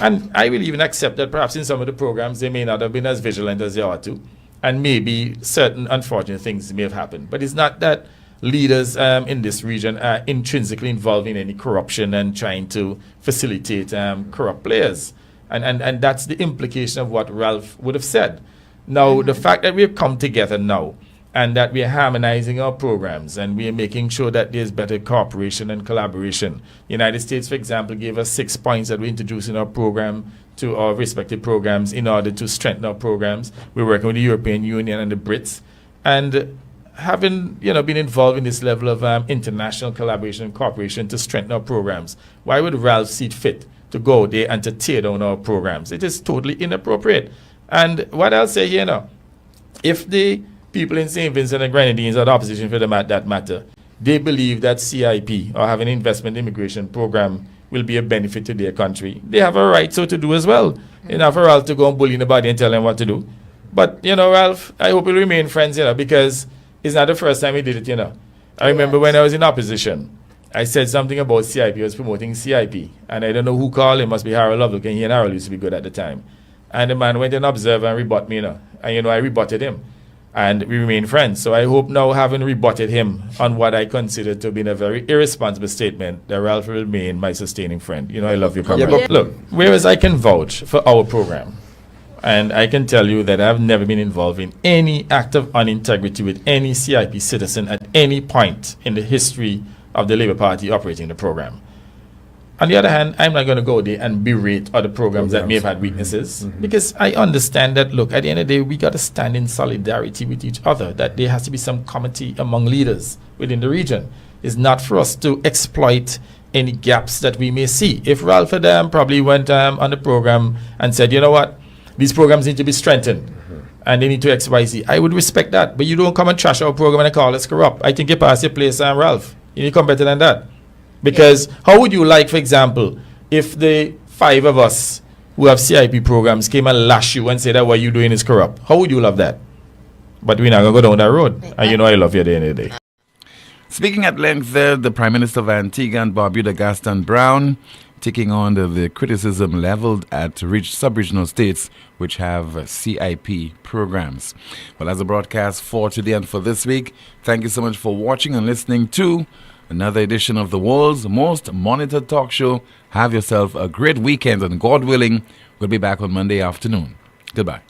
And I will even accept that perhaps in some of the programs they may not have been as vigilant as they ought to. And maybe certain unfortunate things may have happened. But it's not that leaders in this region are intrinsically involved in any corruption and trying to facilitate corrupt players. And that's the implication of what Ralph would have said. Now, the fact that we have come together now and that we are harmonizing our programs and we are making sure that there's better cooperation and collaboration. The United States, for example, gave us 6 points that we introduced in our program to our respective programs in order to strengthen our programs. We're working with the European Union and the Brits. And having been involved in this level of international collaboration and cooperation to strengthen our programs, why would Ralph see it fit to go there and to tear down our programs? It is totally inappropriate. And what I'll say here now, if the people in St. Vincent and Grenadines or the opposition for that matter, they believe that CIP or having an investment immigration program will be a benefit to their country, they have a right so to do as well. Not for Ralph to go and bully nobody and tell them what to do. But, Ralph, I hope we'll remain friends, because it's not the first time we did it, I remember when I was in opposition, I said something about CIP, I was promoting CIP, and I don't know who called him, must be Harold Lovelock, and he and Harold used to be good at the time. And the man went and observed and rebutted me, and I rebutted him. And we remain friends. So I hope now, having rebutted him on what I consider to have been a very irresponsible statement, that Ralph will remain my sustaining friend. I love you, comrade. Look, whereas I can vouch for our program, And I can tell you that I've never been involved in any act of unintegrity with any CIP citizen at any point in the history of the Labour Party operating the program. On the other hand, I'm not going to go there and berate other programs that may have had weaknesses, because I understand that, look, at the end of the day, we got to stand in solidarity with each other, that there has to be some comity among leaders within the region. It's not for us to exploit any gaps that we may see. If Ralph Adam probably went on the program and said, you know what, these programs need to be strengthened and they need to X, Y, Z, I would respect that. But you don't come and trash our program and call us corrupt. I think you pass your place, Ralph. You need to come better than that. Because how would you like, for example, if the 5 of us who have CIP programs came and lash you and say that what you're doing is corrupt? How would you love that? But we're not going to go down that road. And you know I love you at the end of the day. Speaking at length there, the Prime Minister of Antigua and Barbuda, Gaston Brown, taking on the criticism leveled at sub-regional states which have CIP programs. Well, as a broadcast for today and for this week, thank you so much for watching and listening to another edition of the world's most monitored talk show. Have yourself a great weekend, and God willing, we'll be back on Monday afternoon. Goodbye.